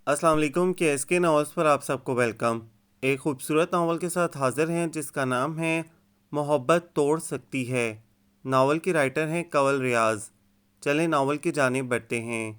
السلام علیکم کے ایس کے ناولز پر آپ سب کو ویلکم۔ ایک خوبصورت ناول کے ساتھ حاضر ہیں جس کا نام ہے محبت توڑ سکتی ہے۔ ناول کی رائٹر ہیں کنول ریاض۔ چلیں ناول کی جانب بڑھتے ہیں۔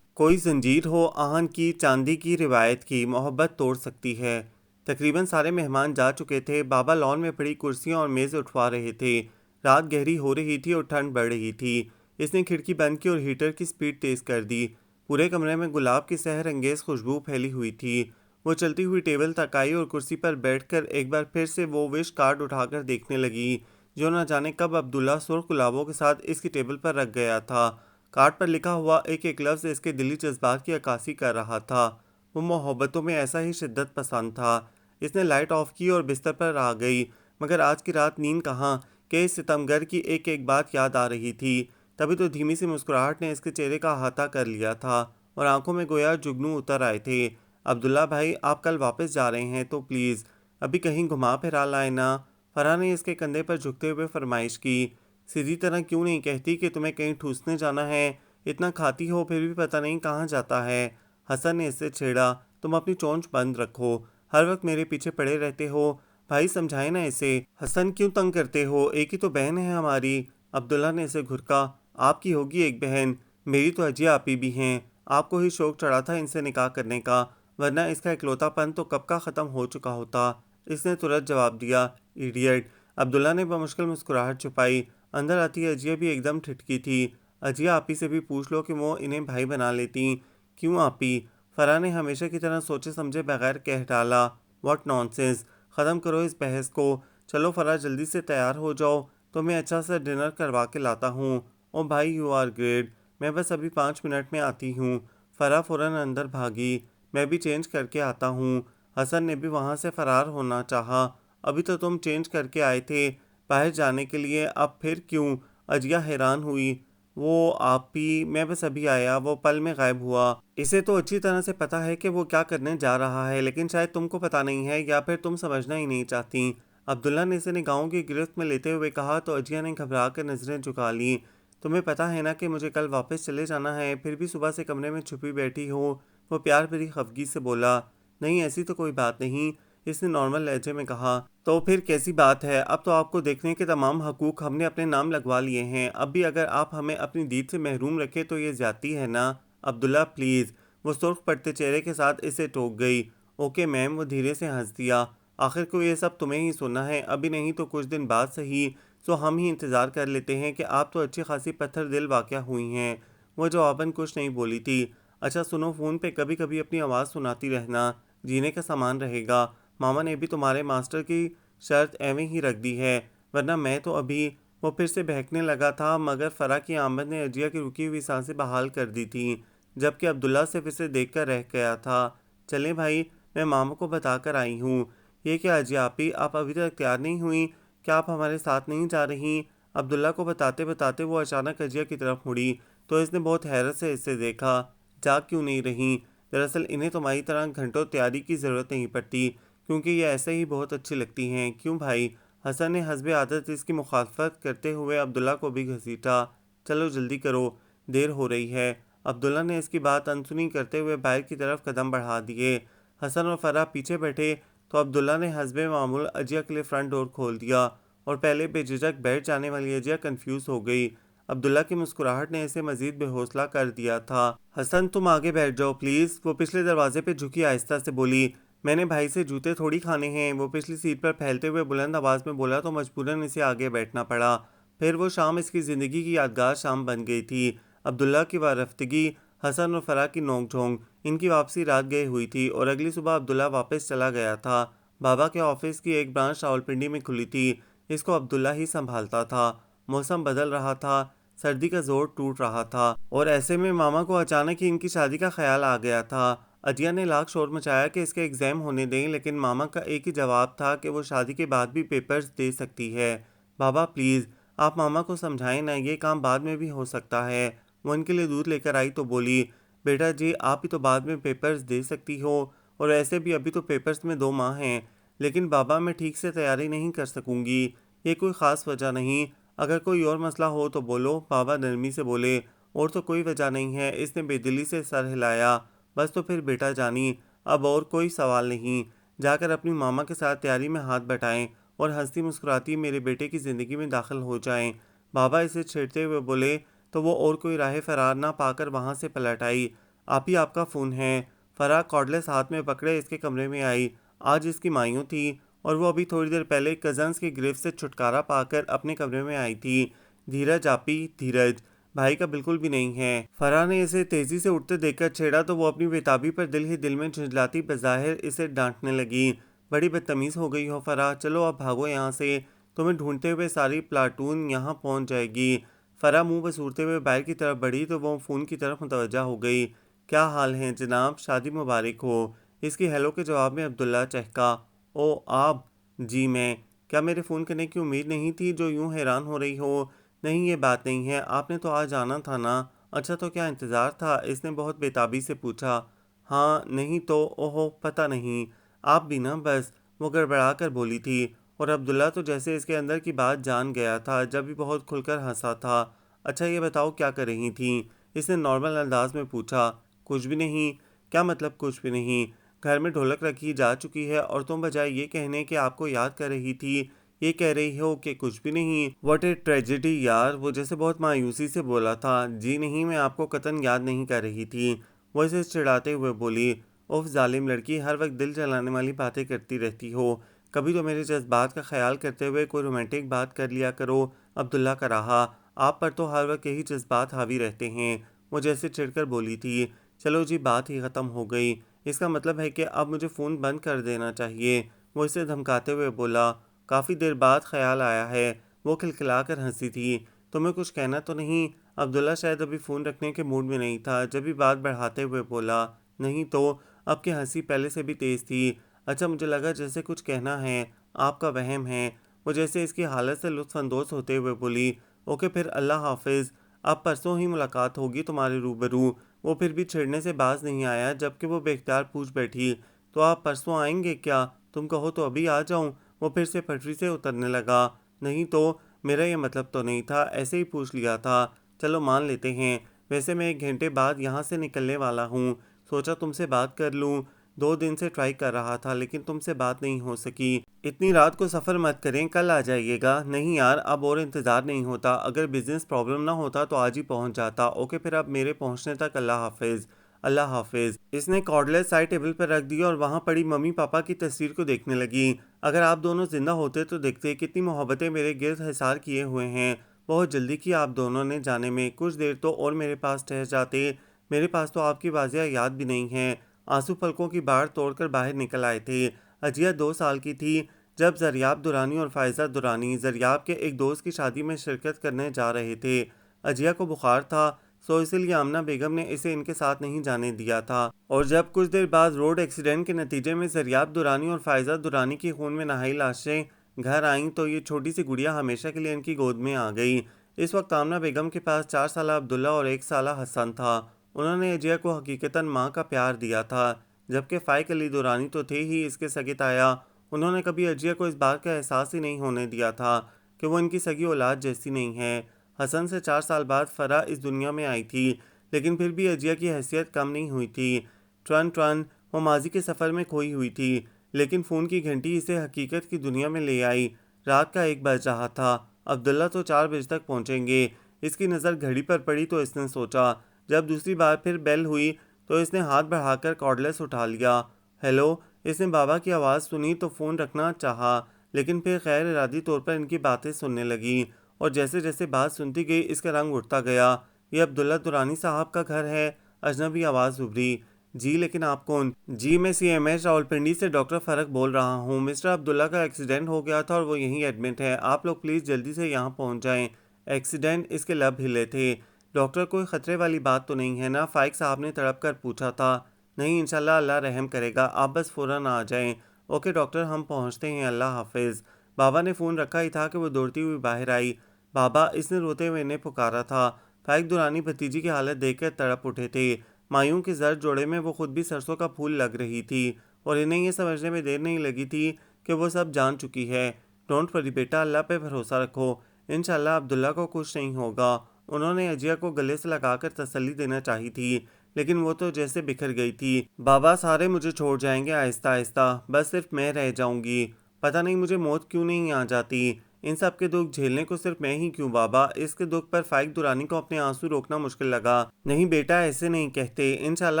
کوئی زنجیر ہو آہن کی چاندی کی روایت کی محبت توڑ سکتی ہے۔ تقریباً سارے مہمان جا چکے تھے۔ بابا لان میں پڑی کرسیاں اور میز اٹھوا رہے تھے۔ رات گہری ہو رہی تھی اور ٹھنڈ بڑھ رہی تھی۔ اس نے کھڑکی بند کی اور ہیٹر کی سپیڈ تیز کر دی۔ پورے کمرے میں گلاب کی سحر انگیز خوشبو پھیلی ہوئی تھی۔ وہ چلتی ہوئی ٹیبل تک آئی اور کرسی پر بیٹھ کر ایک بار پھر سے وہ وش کارڈ اٹھا کر دیکھنے لگی جو نہ جانے کب عبداللہ سرخ گلابوں کے ساتھ اس کی ٹیبل پر رکھ گیا تھا۔ کارڈ پر لکھا ہوا ایک ایک لفظ اس کے دلی جذبات کی عکاسی کر رہا تھا۔ وہ محبتوں میں ایسا ہی شدت پسند تھا۔ اس نے لائٹ آف کی اور بستر پر آ گئی، مگر آج کی رات نیند کہاں کہ اس ستمگر کی ایک ایک بات یاد آ رہی تھی۔ تبھی تو دھیمی سی مسکراہٹ نے اس کے چہرے کا احاطہ کر لیا تھا اور آنکھوں میں گویا جگنو اتر آئے تھے۔ عبداللہ بھائی، آپ کل واپس جا رہے ہیں تو پلیز ابھی کہیں گھما پھرا لائے نا، فرح نے اس کے کندھے پر جھکتے ہوئے فرمائش کی۔ سیدھی طرح کیوں نہیں کہتی کہ تمہیں کہیں ٹھوسنے جانا ہے؟ اتنا کھاتی ہو پھر بھی پتہ نہیں کہاں جاتا ہے۔ حسن نے اس سے چھیڑا، تم اپنی چونچ بند رکھو، ہر وقت میرے پیچھے پڑے رہتے ہو، بھائی سمجھائے نا اسے۔ حسن کیوں تنگ کرتے ہو، ایک ہی تو بہن ہے ہماری۔ عبداللہ نے اسے گھرکا، آپ کی ہوگی ایک بہن، میری تو اجیا آپی بھی ہیں۔ آپ کو ہی شوق چڑھا تھا ان سے نکاح کرنے کا، ورنہ اس کا اکلوتا پن تو کب کا ختم ہو چکا ہوتا۔ اس نے ترنت جواب دیا، ایڈیٹ۔ عبداللہ نے بمشکل مسکراہٹ چھپائی۔ اندر آتی اجیا بھی ایک دم ٹھٹکی تھی۔ اجیا آپی سے بھی پوچھ لو کہ وہ انہیں بھائی بنا لیتی۔ کیوں آپی؟ فرح نے ہمیشہ کی طرح سوچے سمجھے بغیر کہہ ڈالا، واٹ نانسنس، ختم کرو اس بحث کو۔ چلو فرح جلدی سے تیار ہو جاؤ، تمہیں اچھا سا ڈنر کروا کے لاتا ہوں۔ او بھائی یو آر گریٹ، میں بس ابھی 5 منٹ میں آتی ہوں۔ فرح فوراً اندر بھاگی، میں بھی چینج کر کے آتا ہوں۔ حسن نے بھی وہاں سے فرار ہونا چاہا، ابھی تو تم چینج کر کے آئے تھے باہر جانے کے لیے، اب پھر کیوں؟ اجیا حیران ہوئی، وہ آپی میں بس ابھی آیا، وہ پل میں غائب ہوا۔ اسے تو اچھی طرح سے پتا ہے کہ وہ کیا کرنے جا رہا ہے، لیکن شاید تم کو پتا نہیں ہے یا پھر تم سمجھنا ہی نہیں چاہتی۔ عبداللہ نے اسے نگاہوں کی گرفت میں لیتے ہوئے کہا تو اجیا نے گھبرا کر نظریں جھکا لیں۔ تمہیں پتا ہے نا کہ مجھے کل واپس چلے جانا ہے، پھر بھی صبح سے کمرے میں چھپی بیٹھی ہو۔ وہ پیار بھری خفگی سے بولا، نہیں ایسی تو کوئی بات نہیں، اس نے نارمل لہجے میں کہا۔ تو پھر کیسی بات ہے؟ اب تو آپ کو دیکھنے کے تمام حقوق ہم نے اپنے نام لگوا لیے ہیں، اب بھی اگر آپ ہمیں اپنی دید سے محروم رکھیں تو یہ زیادتی ہے نا؟ عبداللہ پلیز۔ وہ سرخ پڑتے چہرے کے ساتھ اسے ٹوک گئی۔ اوکے میم، وہ دھیرے سے ہنس دیا، آخر کو یہ سب تمہیں ہی سننا ہے، ابھی نہیں تو کچھ دن بعد صحیح، سو ہم ہی انتظار کر لیتے ہیں کہ آپ تو اچھی خاصی پتھر دل واقع ہوئی ہیں۔ وہ جواباً کچھ نہیں بولی تھی۔ اچھا سنو، فون پہ کبھی کبھی اپنی آواز سناتی رہنا، جینے کا سامان رہے گا۔ ماما نے بھی تمہارے ماسٹر کی شرط ایویں ہی رکھ دی ہے، ورنہ میں تو ابھی… وہ پھر سے بہکنے لگا تھا، مگر فرح کی آمد نے اجیا کی رکی ہوئی سانسیں بحال کر دی تھیں، جبکہ عبداللہ صرف اسے دیکھ کر رہ گیا تھا۔ چلیں بھائی، میں ماما کو بتا کر آئی ہوں۔ یہ کہ اجیا آپی، آپ ابھی تک تیار نہیں ہوئی؟ کیا آپ ہمارے ساتھ نہیں جا رہی؟ عبداللہ کو بتاتے بتاتے وہ اچانک اجیا کی طرف مڑی تو اس نے بہت حیرت سے اسے دیکھا۔ جا کیوں نہیں رہی؟ دراصل انہیں تمہاری طرح گھنٹوں تیاری کی ضرورت نہیں پڑتی، کیونکہ یہ ایسے ہی بہت اچھی لگتی ہیں۔ کیوں بھائی؟ حسن نے حسب عادت اس کی مخالفت کرتے ہوئے عبداللہ کو بھی گھسیٹا۔ چلو جلدی کرو، دیر ہو رہی ہے۔ عبداللہ نے اس کی بات انسنی کرتے ہوئے باہر کی طرف قدم بڑھا دیے۔ حسن اور فرح پیچھے بیٹھے تو عبداللہ نے حسب معمول اجیا کے لیے فرنٹ ڈور کھول دیا اور پہلے بے جھجک بیٹھ جانے والی اجیا کنفیوز ہو گئی۔ عبداللہ کی مسکراہٹ نے اسے مزید بے حوصلہ کر دیا تھا۔ حسن تم آگے بیٹھ جاؤ پلیز، وہ پچھلے دروازے پہ جھکی آہستہ سے بولی۔ میں نے بھائی سے جوتے تھوڑی کھانے ہیں، وہ پچھلی سیٹ پر پھیلتے ہوئے بلند آواز میں بولا تو مجبوراً اسے آگے بیٹھنا پڑا۔ پھر وہ شام اس کی زندگی کی یادگار شام بن گئی تھی۔ عبداللہ کی وارفتگی، حسن اور فرح کی نوک جھونک، ان کی واپسی رات گئے ہوئی تھی اور اگلی صبح عبداللہ واپس چلا گیا تھا۔ بابا کے آفس کی ایک برانچ راولپنڈی میں کھلی تھی، اس کو عبداللہ ہی سنبھالتا تھا۔ موسم بدل رہا تھا، سردی کا زور ٹوٹ رہا تھا اور ایسے میں ماما کو اچانک ہی ان کی شادی کا خیال آ گیا تھا۔ اجیا نے لاکھ شور مچایا کہ اس کے ایگزام ہونے دیں، لیکن ماما کا ایک ہی جواب تھا کہ وہ شادی کے بعد بھی پیپرز دے سکتی ہے۔ بابا پلیز، آپ ماما کو سمجھائیں نا، یہ کام بعد میں بھی ہو سکتا ہے۔ وہ ان کے لیے دودھ لے کر آئی تو بولی، بیٹا جی آپ ہی تو بعد میں پیپرز دے سکتی ہو، اور ایسے بھی ابھی تو پیپرز میں 2 ماہ ہیں۔ لیکن بابا میں ٹھیک سے تیاری نہیں کر سکوں گی۔ یہ کوئی خاص وجہ نہیں، اگر کوئی اور مسئلہ ہو تو بولو، بابا نرمی سے بولے۔ اور تو کوئی وجہ نہیں ہے، اس نے بے دلی سے سر ہلایا۔ بس تو پھر بیٹا جانی، اب اور کوئی سوال نہیں، جا کر اپنی ماما کے ساتھ تیاری میں ہاتھ بٹائیں اور ہنستی مسکراتی میرے بیٹے کی زندگی میں داخل ہو جائیں۔ بابا اسے چھیڑتے ہوئے بولے تو وہ اور کوئی راہ فرار نہ پا کر وہاں سے پلٹ آئی۔ آپ کا فون ہے۔ فرح کارڈلیس ہاتھ میں پکڑے اس کے کمرے میں آئی۔ آج اس کی مایوں تھی اور وہ ابھی تھوڑی دیر پہلے کزنز کی گرفت سے چھٹکارا پا کر اپنے کمرے میں آئی تھی۔ دھیرج آپی، دھیرج بھائی کا بالکل بھی نہیں ہے۔ فرح نے اسے تیزی سے اٹھتے دیکھ کر چھیڑا تو وہ اپنی بےتابی پر دل ہی دل میں جھنجھلاتی بظاہر اسے ڈانٹنے لگی۔ بڑی بدتمیز ہو گئی ہو فرح، چلو اب بھاگو یہاں سے، تمہیں ڈھونڈتے ہوئے ساری پلاٹون یہاں پہنچ جائے گی۔ فرح منہ بسورتے ہوئے باہر کی طرف بڑھی تو وہ فون کی طرف متوجہ ہو گئی۔ کیا حال ہے جناب، شادی مبارک ہو۔ اس کی ہیلو کے جواب میں عبداللہ چہکا۔ او آپ، جی میں، کیا میرے فون کرنے کی امید نہیں تھی جو یوں حیران ہو رہی ہو؟ نہیں یہ بات نہیں ہے، آپ نے تو آج آنا تھا نا۔ اچھا تو کیا انتظار تھا؟ اس نے بہت بےتابی سے پوچھا۔ ہاں نہیں تو، اوہو پتہ نہیں، آپ بھی نا بس، وہ گڑبڑا کر بولی تھی۔ اور عبداللہ تو جیسے اس کے اندر کی بات جان گیا تھا جب بھی بہت کھل کر ہنسا تھا۔ اچھا یہ بتاؤ کیا کر رہی تھیں؟ اس نے نارمل انداز میں پوچھا۔ کچھ بھی نہیں۔ کیا مطلب کچھ بھی نہیں؟ گھر میں ڈھولک رکھی جا چکی ہے اور تم بجائے یہ کہنے کہ آپ کو یاد کر رہی تھی یہ کہہ رہی ہو کہ کچھ بھی نہیں۔ واٹ اے ٹریجڈی یار، وہ جیسے بہت مایوسی سے بولا تھا۔ جی نہیں، میں آپ کو قطعاً یاد نہیں کر رہی تھی، وہ اسے چڑھاتے ہوئے بولی۔ اوف ظالم لڑکی، ہر وقت دل جلانے والی باتیں کرتی رہتی ہو، کبھی تو میرے جذبات کا خیال کرتے ہوئے کوئی رومانٹک بات کر لیا کرو۔ عبداللہ کا رہا، آپ پر تو ہر وقت یہی جذبات حاوی رہتے ہیں، وہ جیسے چڑھ کر بولی تھی۔ چلو جی بات ہی ختم ہو گئی، اس کا مطلب ہے کہ اب مجھے فون بند کر دینا چاہیے، وہ اسے دھمکاتے ہوئے بولا۔ کافی دیر بعد خیال آیا ہے، وہ کھلکھلا کر ہنسی تھی۔ تمہیں کچھ کہنا تو نہیں؟ عبداللہ شاید ابھی فون رکھنے کے موڈ میں نہیں تھا، جب بھی بات بڑھاتے ہوئے بولا۔ نہیں تو، اب کی ہنسی پہلے سے بھی تیز تھی۔ اچھا مجھے لگا جیسے کچھ کہنا ہے، آپ کا وہم ہے، وہ جیسے اس کی حالت سے لطف اندوز ہوتے ہوئے بولی۔ اوکے پھر اللہ حافظ، اب پرسوں ہی ملاقات ہوگی تمہارے روبرو۔ وہ پھر بھی چھیڑنے سے باز نہیں آیا، جبکہ وہ بے اختیار پوچھ بیٹھی۔ تو آپ پرسوں آئیں گے کیا؟ تم کہو تو ابھی آ جاؤں، وہ پھر سے پٹری سے اترنے لگا۔ نہیں تو، میرا یہ مطلب تو نہیں تھا، ایسے ہی پوچھ لیا تھا۔ چلو مان لیتے ہیں، ویسے میں 1 گھنٹے بعد یہاں سے نکلنے والا ہوں، سوچا تم سے بات کر لوں، 2 دن سے ٹرائی کر رہا تھا لیکن تم سے بات نہیں ہو سکی۔ اتنی رات کو سفر مت کریں، کل آ جائیے گا۔ نہیں یار اب اور انتظار نہیں ہوتا، اگر بزنس پرابلم نہ ہوتا تو آج ہی پہنچ جاتا۔ اوکے پھر اب میرے پہنچنے تک اللہ حافظ۔ اللہ حافظ۔ اس نے کارڈلیس سائڈ ٹیبل پر رکھ دی اور وہاں پڑی ممی پاپا کی تصویر کو دیکھنے لگی۔ اگر آپ دونوں زندہ ہوتے تو دیکھتے کتنی محبتیں میرے گرد حصار کیے ہوئے ہیں۔ بہت جلدی کی آپ دونوں نے جانے میں، کچھ دیر تو اور میرے پاس ٹھہر جاتے، میرے پاس تو آپ کی واضح یاد بھی نہیں ہے۔ آنسو پلکوں کی باڑ توڑ کر باہر نکل آئے تھے۔ عجیہ 2 سال کی تھی جب زریاب درانی اور فائزہ درانی زریاب کے ایک دوست کی شادی میں شرکت کرنے جا رہے تھے۔ عجیہ کو بخار تھا، سو اسی لیے آمنہ بیگم نے اسے ان کے ساتھ نہیں جانے دیا تھا، اور جب کچھ دیر بعد روڈ ایکسیڈنٹ کے نتیجے میں زریاب درانی اور فائزہ درانی کی خون میں نہائی لاشیں گھر آئیں تو یہ چھوٹی سی گڑیا ہمیشہ کے لیے ان کی گود میں آ گئی۔ اس وقت آمنہ بیگم کے پاس 4 سالہ عبداللہ اور 1 سالہ حسن تھا۔ انہوں نے عجیہ کو حقیقتاً ماں کا پیار دیا تھا، جبکہ فائق علی درانی تو تھے ہی اس کے سگے تایا۔ انہوں نے کبھی عجیہ کو اس بات کا احساس ہی نہیں ہونے دیا تھا کہ وہ ان کی سگی اولاد جیسی نہیں ہے۔ حسن سے 4 سال بعد فرح اس دنیا میں آئی تھی، لیکن پھر بھی عجیہ کی حیثیت کم نہیں ہوئی تھی۔ ٹرن وہ ماضی کے سفر میں کھوئی ہوئی تھی، لیکن فون کی گھنٹی اسے حقیقت کی دنیا میں لے آئی۔ رات کا 1 بج رہا تھا، عبداللہ تو 4 بجے تک پہنچیں گے۔ اس کی نظر گھڑی پر پڑی تو اس نے سوچا، جب دوسری بار پھر بیل ہوئی تو اس نے ہاتھ بڑھا کر کارڈلیس اٹھا لیا۔ ہیلو، اس نے بابا کی آواز سنی تو فون رکھنا چاہا، لیکن پھر غیر ارادی طور پر ان کی باتیں سننے لگی، اور جیسے جیسے بات سنتی گئی اس کا رنگ اٹھتا گیا۔ یہ عبداللہ درانی صاحب کا گھر ہے؟ اجنبی آواز ابھری۔ جی لیکن آپ کون؟ جی میں CMH راولپنڈی سے ڈاکٹر فرق بول رہا ہوں، مسٹر عبداللہ کا ایکسیڈنٹ ہو گیا تھا اور وہ یہیں ایڈمٹ ہے، آپ لوگ پلیز جلدی سے یہاں پہنچ جائیں۔ ایکسیڈنٹ؟ اس کے لب ہلے تھے۔ ڈاکٹر کوئی خطرے والی بات تو نہیں ہے نا؟ فائق صاحب نے تڑپ کر پوچھا تھا۔ نہیں انشاءاللہ اللہ رحم کرے گا، آپ بس فوراً آ جائیں۔ اوکے ڈاکٹر ہم پہنچتے ہیں، اللہ حافظ۔ بابا نے فون رکھا ہی تھا کہ وہ دوڑتی ہوئی باہر آئی۔ بابا، اس نے روتے ہوئے انہیں پکارا تھا۔ فائق درانی بھتیجی کی حالت دیکھ کر تڑپ اٹھے تھے۔ مایوں کے زرد جوڑے میں وہ خود بھی سرسوں کا پھول لگ رہی تھی، اور انہیں یہ سمجھنے میں دیر نہیں لگی تھی کہ وہ سب جان چکی ہے۔ ڈونٹ وری بیٹا، اللہ پہ بھروسہ رکھو، انشاءاللہ عبداللہ کو کچھ نہیں ہوگا۔ انہوں نے اجیا کو گلے سے لگا کر تسلی دینا چاہی تھی، لیکن وہ تو جیسے بکھر گئی تھی۔ بابا سارے مجھے چھوڑ جائیں گے آہستہ آہستہ، بس صرف میں رہ جاؤں گی۔ پتہ نہیں مجھے موت کیوں نہیں آ جاتی۔ ان سب کے دکھ جھیلنے کو صرف میں ہی کیوں بابا؟ اس کے دکھ پر فائق دورانی کو اپنے آنسو روکنا مشکل لگا۔ نہیں بیٹا، ایسے نہیں کہتے، انشاءاللہ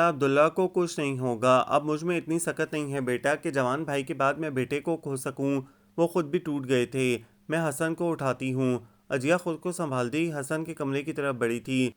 عبداللہ کو کچھ نہیں ہوگا۔ اب مجھ میں اتنی سکت نہیں ہے بیٹا کہ جوان بھائی کے بعد میں بیٹے کو کھو سکوں۔ وہ خود بھی ٹوٹ گئے تھے۔ میں حسن کو اٹھاتی ہوں۔ اجیا خود کو سنبھالتے ہی حسن کے کمرے کی طرف بڑھی تھی۔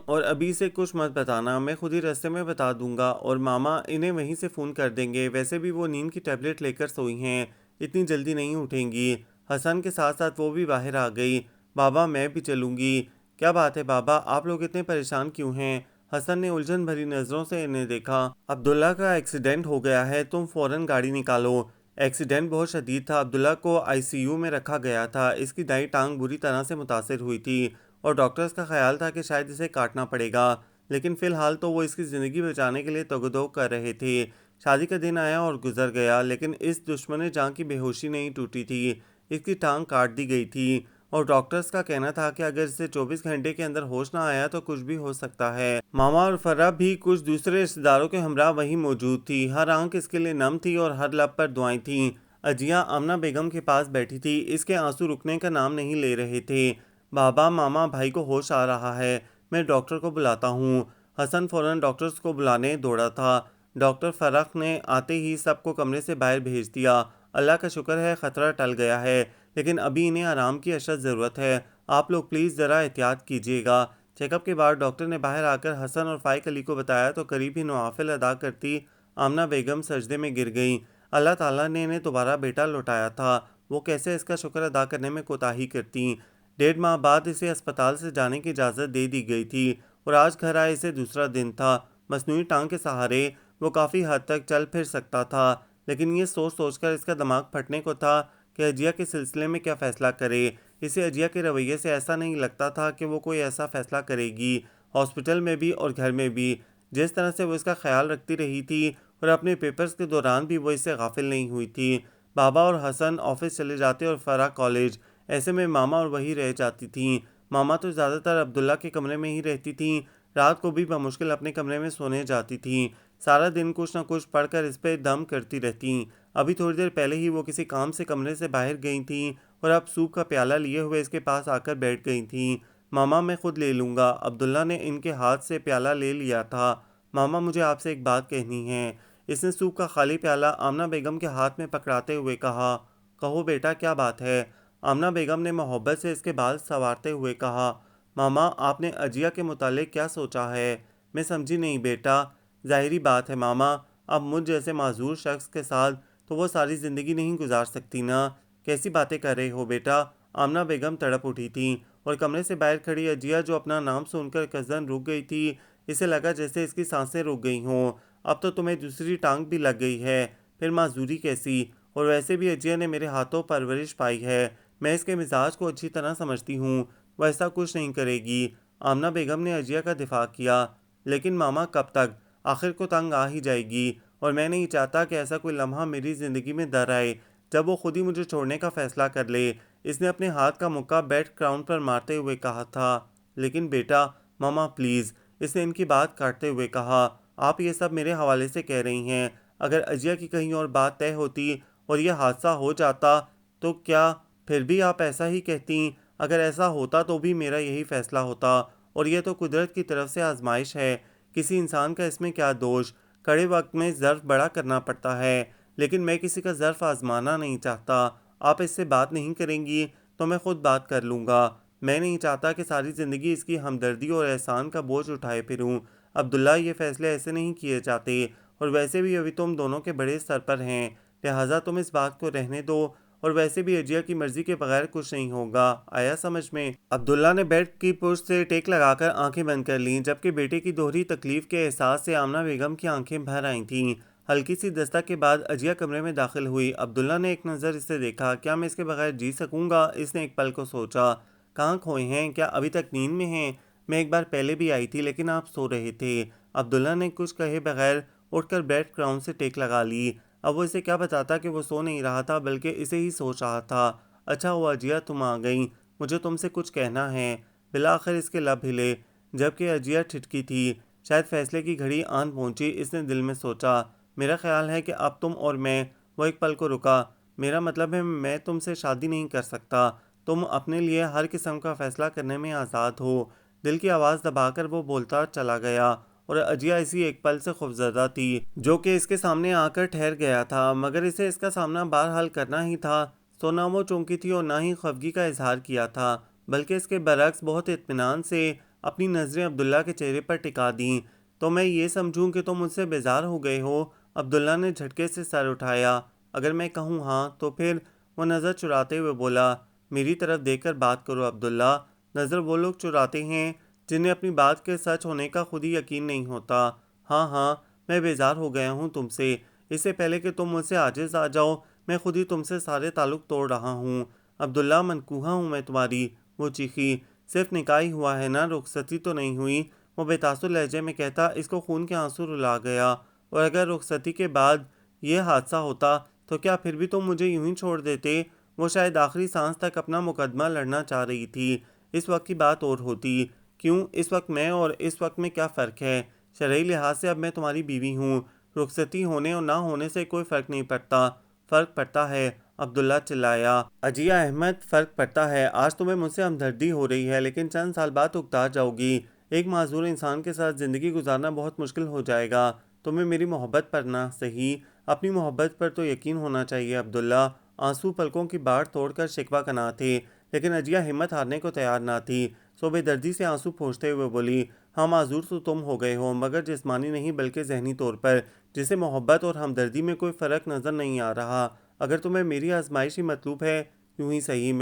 اور ابھی سے کچھ مت بتانا، میں خود ہی راستے میں بتا دوں گا، اور ماما انہیں وہیں سے فون کر دیں گے۔ ویسے بھی وہ نیند کی ٹیبلٹ لے کر سوئی ہیں، اتنی جلدی نہیں اٹھیں گی۔ حسن کے ساتھ ساتھ وہ بھی باہر آ گئی۔ بابا میں بھی چلوں گی۔ کیا بات ہے بابا، آپ لوگ اتنے پریشان کیوں ہیں؟ حسن نے الجھن بھری نظروں سے انہیں دیکھا۔ عبداللہ کا ایکسیڈنٹ ہو گیا ہے، تم فوراً گاڑی نکالو۔ ایکسیڈنٹ بہت شدید تھا، عبداللہ کو ICU میں رکھا گیا تھا۔ اس کی دائیں ٹانگ بری طرح سے متاثر ہوئی تھی اور ڈاکٹرز کا خیال تھا کہ شاید اسے کاٹنا پڑے گا، لیکن فی الحال تو وہ اس کی زندگی بچانے کے لیے تگ و دو کر رہے تھے۔ شادی کا دن آیا اور گزر گیا، لیکن اس دشمن جان کی بے ہوشی نہیں ٹوٹی تھی۔ اس کی ٹانگ کاٹ دی گئی تھی اور ڈاکٹرز کا کہنا تھا کہ اگر اسے 24 گھنٹے کے اندر ہوش نہ آیا تو کچھ بھی ہو سکتا ہے۔ ماما اور فرح بھی کچھ دوسرے رشتہ داروں کے ہمراہ وہیں موجود تھی۔ ہر آنکھ اس کے لیے نم تھی اور ہر لب پر دعائیں تھیں۔ اجیا آمنہ بیگم کے پاس بیٹھی تھی، اس کے آنسو رکنے کا نام نہیں لے رہے تھے۔ بابا، ماما، بھائی کو ہوش آ رہا ہے، میں ڈاکٹر کو بلاتا ہوں۔ حسن فوراً ڈاکٹرز کو بلانے دوڑا تھا۔ ڈاکٹر فرخ نے آتے ہی سب کو کمرے سے باہر بھیج دیا۔ اللہ کا شکر ہے خطرہ ٹل گیا ہے، لیکن ابھی انہیں آرام کی اشد ضرورت ہے۔ آپ لوگ پلیز ذرا احتیاط کیجیے گا۔ چیک اپ کے بعد ڈاکٹر نے باہر آ کر حسن اور فائق علی کو بتایا تو قریب ہی نوافل ادا کرتی آمنہ بیگم سجدے میں گر گئیں۔ اللہ تعالیٰ نے انہیں دوبارہ بیٹا لوٹایا تھا، وہ کیسے اس کا شکر ادا کرنے میں کوتاہی کرتیں۔ 1.5 ماہ بعد اسے اسپتال سے جانے کی اجازت دے دی گئی تھی اور آج گھر آئے اسے دوسرا دن تھا۔ مصنوعی ٹانگ کے سہارے وہ کافی حد تک چل پھر سکتا تھا، لیکن یہ سوچ سوچ کر اس کا دماغ پھٹنے کو تھا کہ اجیا کے سلسلے میں کیا فیصلہ کرے۔ اسے اجیا کے رویے سے ایسا نہیں لگتا تھا کہ وہ کوئی ایسا فیصلہ کرے گی۔ ہاسپٹل میں بھی اور گھر میں بھی جس طرح سے وہ اس کا خیال رکھتی رہی تھی اور اپنے پیپرز کے دوران بھی وہ اس سے غافل نہیں ہوئی تھی۔ بابا اور حسن آفس چلے جاتے اور فرح کالج، ایسے میں ماما اور وہی رہ جاتی تھیں۔ ماما تو زیادہ تر عبداللہ کے کمرے میں ہی رہتی تھیں، رات کو بھی بمشکل اپنے کمرے میں سونے جاتی تھیں۔ سارا دن کچھ نہ کچھ پڑھ کر اس پہ دم کرتی رہتیں۔ ابھی تھوڑی دیر پہلے ہی وہ کسی کام سے کمرے سے باہر گئی تھیں اور اب سوپ کا پیالہ لیے ہوئے اس کے پاس آ کر بیٹھ گئی تھیں۔ ماما میں خود لے لوں گا۔ عبداللہ نے ان کے ہاتھ سے پیالہ لے لیا تھا۔ ماما مجھے آپ سے ایک بات کہنی ہے۔ اس نے سوپ کا خالی پیالہ آمنہ بیگم کے ہاتھ میں پکڑاتے ہوئے کہا۔ کہو بیٹا، کیا بات ہے؟ آمنہ بیگم نے محبت سے اس کے بال سنوارتے ہوئے کہا۔ ماما، آپ نے اجیا کے متعلق کیا سوچا ہے؟ میں سمجھی نہیں بیٹا۔ ظاہری بات ہے ماما، اب مجھ جیسے معذور شخص کے ساتھ تو وہ ساری زندگی نہیں گزار سکتی نا۔ کیسی باتیں کر رہے ہو بیٹا؟ آمنہ بیگم تڑپ اٹھی تھیں اور کمرے سے باہر کھڑی اجیا جو اپنا نام سن کر قصداً رک گئی تھی، اسے لگا جیسے اس کی سانسیں رک گئی ہوں۔ اب تو تمہیں دوسری ٹانگ بھی لگ گئی ہے، پھر معذوری کیسی؟ اور ویسے بھی اجیا نے میرے ہاتھوں پرورش پائی ہے، میں اس کے مزاج کو اچھی طرح سمجھتی ہوں، وہ ایسا کچھ نہیں کرے گی۔ آمنہ بیگم نے اجیا کا دفاع کیا۔ لیکن ماما، کب تک؟ آخر کو تنگ آ ہی جائے گی، اور میں نہیں چاہتا کہ ایسا کوئی لمحہ میری زندگی میں در آئے جب وہ خود ہی مجھے چھوڑنے کا فیصلہ کر لے۔ اس نے اپنے ہاتھ کا مکہ بیڈ کراؤن پر مارتے ہوئے کہا تھا۔ لیکن بیٹا، ماما پلیز، اس نے ان کی بات کاٹتے ہوئے کہا، آپ یہ سب میرے حوالے سے کہہ رہی ہیں، اگر اجیا کی کہیں اور بات طے ہوتی اور یہ حادثہ ہو جاتا تو کیا پھر بھی آپ ایسا ہی کہتی؟ اگر ایسا ہوتا تو بھی میرا یہی فیصلہ ہوتا، اور یہ تو قدرت کی طرف سے آزمائش ہے، کسی انسان کا اس میں کیا دوش؟ کڑے وقت میں ظرف بڑا کرنا پڑتا ہے، لیکن میں کسی کا ظرف آزمانا نہیں چاہتا۔ آپ اس سے بات نہیں کریں گی تو میں خود بات کر لوں گا۔ میں نہیں چاہتا کہ ساری زندگی اس کی ہمدردی اور احسان کا بوجھ اٹھائے پھروں۔ عبداللہ، یہ فیصلے ایسے نہیں کیے جاتے، اور ویسے بھی ابھی تم دونوں کے بڑے سر پر ہیں، لہٰذا تم اس بات کو رہنے دو، اور ویسے بھی اجیا کی مرضی کے بغیر کچھ نہیں ہوگا، آیا سمجھ میں؟ عبداللہ نے بیڈ کی پشت سے ٹیک لگا کر آنکھیں بند کر لیں، جبکہ بیٹے کی دوہری تکلیف کے احساس سے آمنہ بیگم کی آنکھیں بھر آئی تھیں۔ ہلکی سی دستک کے بعد اجیا کمرے میں داخل ہوئی۔ عبداللہ نے ایک نظر اسے دیکھا۔ کیا میں اس کے بغیر جی سکوں گا؟ اس نے ایک پل کو سوچا۔ کہاں کھوئے ہیں؟ کیا ابھی تک نیند میں ہیں؟ میں ایک بار پہلے بھی آئی تھی لیکن آپ سو رہے تھے۔ عبداللہ نے کچھ کہے بغیر اٹھ کر بیڈ کراؤن سے ٹیک لگا لی۔ اب وہ اسے کیا بتاتا کہ وہ سو نہیں رہا تھا بلکہ اسے ہی سوچ رہا تھا۔ اچھا ہوا اجیا تم آ گئیں، مجھے تم سے کچھ کہنا ہے۔ بالآخر اس کے لب ہلے، جبکہ اجیا ٹھٹکی تھی۔ شاید فیصلے کی گھڑی آن پہنچی، اس نے دل میں سوچا۔ میرا خیال ہے کہ اب تم اور میں، وہ ایک پل کو رکا، میرا مطلب ہے میں تم سے شادی نہیں کر سکتا۔ تم اپنے لیے ہر قسم کا فیصلہ کرنے میں آزاد ہو۔ دل کی آواز دبا کر وہ بولتا چلا گیا، اور اجیا اسی ایک پل سے خوفزدہ تھی جو کہ اس کے سامنے آ کر ٹھہر گیا تھا، مگر اسے اس کا سامنا بہرحال کرنا ہی تھا۔ تو نہ وہ چونکی تھی اور نہ ہی خفگی کا اظہار کیا تھا، بلکہ اس کے برعکس بہت اطمینان سے اپنی نظریں عبداللہ کے چہرے پر ٹکا دیں۔ تو میں یہ سمجھوں کہ تم مجھ سے بیزار ہو گئے ہو؟ عبداللہ نے جھٹکے سے سر اٹھایا۔ اگر میں کہوں ہاں تو پھر؟ وہ نظر چراتے ہوئے بولا۔ میری طرف دیکھ کر بات کرو عبداللہ، نظر وہ لوگ چراتے ہیں جنہیں اپنی بات کے سچ ہونے کا خود ہی یقین نہیں ہوتا۔ ہاں ہاں، میں بیزار ہو گیا ہوں تم سے۔ اس سے پہلے کہ تم مجھ سے عاجز آ جاؤ، میں خود ہی تم سے سارے تعلق توڑ رہا ہوں۔ عبداللہ، منقوہ ہوں میں تمہاری، وہ چیخی۔ صرف نکاح ہی ہوا ہے نا، رخصتی تو نہیں ہوئی؟ وہ بے تاثر لہجے میں کہتا، اس کو خون کے آنسو رلا گیا۔ اور اگر رخصتی کے بعد یہ حادثہ ہوتا تو کیا پھر بھی تم مجھے یوں ہی چھوڑ دیتے؟ وہ شاید آخری سانس تک اپنا مقدمہ لڑنا چاہ رہی تھی۔ اس وقت کی بات اور ہوتی۔ کیوں؟ اس وقت میں اور اس وقت میں کیا فرق ہے؟ شرعی لحاظ سے اب میں تمہاری بیوی ہوں، رخصتی ہونے اور نہ ہونے سے کوئی فرق نہیں پڑتا۔ فرق پڑتا ہے، عبداللہ چلایا۔ اجیا احمد، فرق پڑتا ہے۔ آج تمہیں مجھ سے ہمدردی ہو رہی ہے، لیکن چند سال بعد اکتا جاؤ گی۔ ایک معذور انسان کے ساتھ زندگی گزارنا بہت مشکل ہو جائے گا۔ تمہیں میری محبت پر نہ صحیح، اپنی محبت پر تو یقین ہونا چاہیے عبداللہ۔ آنسو پلکوں کی باڑ توڑ کر شکوہ کنا تھے، لیکن اجیا ہمت ہارنے کو تیار نہ تھی۔ سو بے دردی سے آنسو پونچھتے ہوئے بولی، ہاں معذور تو تم ہو گئے ہو، مگر جسمانی نہیں بلکہ ذہنی طور پر، جسے محبت اور ہمدردی میں کوئی فرق نظر نہیں آ رہا۔ اگر تمہیں میری آزمائش ہی مطلوب ہے، یوں ہی صحیح،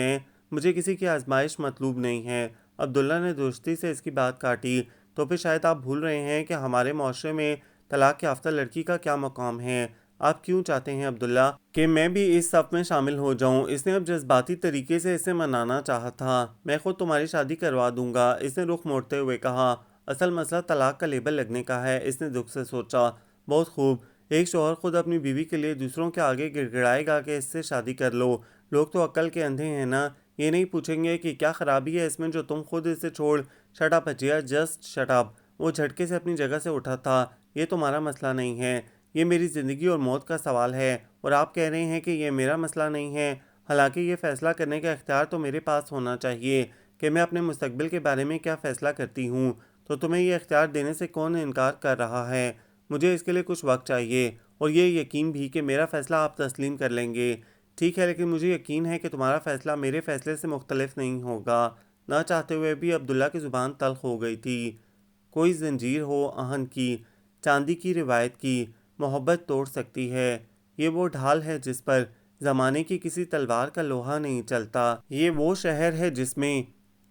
مجھے کسی کی آزمائش مطلوب نہیں ہے۔ عبداللہ نے درستی سے اس کی بات کاٹی۔ تو پھر شاید آپ بھول رہے ہیں کہ ہمارے معاشرے میں طلاق یافتہ لڑکی کا کیا مقام ہے۔ آپ کیوں چاہتے ہیں عبداللہ کہ میں بھی اس صف میں شامل ہو جاؤں؟ اس نے اب جذباتی طریقے سے اسے منانا چاہا تھا۔ میں خود تمہاری شادی کروا دوں گا، اس نے رخ موڑتے ہوئے کہا۔ اصل مسئلہ طلاق کا لیبل لگنے کا ہے، اس نے دکھ سے سوچا۔ بہت خوب، ایک شوہر خود اپنی بیوی کے لیے دوسروں کے آگے گڑ گڑائے گا کہ اس سے شادی کر لو۔ لوگ تو عقل کے اندھے ہیں نا، یہ نہیں پوچھیں گے کہ کیا خرابی ہے اس میں جو تم خود اسے چھوڑ۔ شٹ اپ اجیا، جسٹ شٹ اپ۔ وہ جھٹکے سے اپنی جگہ سے اٹھا تھا۔ یہ تمہارا مسئلہ نہیں ہے، یہ میری زندگی اور موت کا سوال ہے، اور آپ کہہ رہے ہیں کہ یہ میرا مسئلہ نہیں ہے۔ حالانکہ یہ فیصلہ کرنے کا اختیار تو میرے پاس ہونا چاہیے کہ میں اپنے مستقبل کے بارے میں کیا فیصلہ کرتی ہوں۔ تو تمہیں یہ اختیار دینے سے کون انکار کر رہا ہے؟ مجھے اس کے لیے کچھ وقت چاہیے، اور یہ یقین بھی کہ میرا فیصلہ آپ تسلیم کر لیں گے۔ ٹھیک ہے، لیکن مجھے یقین ہے کہ تمہارا فیصلہ میرے فیصلے سے مختلف نہیں ہوگا۔ نہ چاہتے ہوئے بھی عبداللہ کی زبان تلخ ہو گئی تھی۔ کوئی زنجیر ہو آہن کی، چاندی کی روایت کی، محبت توڑ سکتی ہے۔ یہ وہ ڈھال ہے جس پر زمانے کی کسی تلوار کا لوہا نہیں چلتا۔ یہ وہ شہر ہے جس میں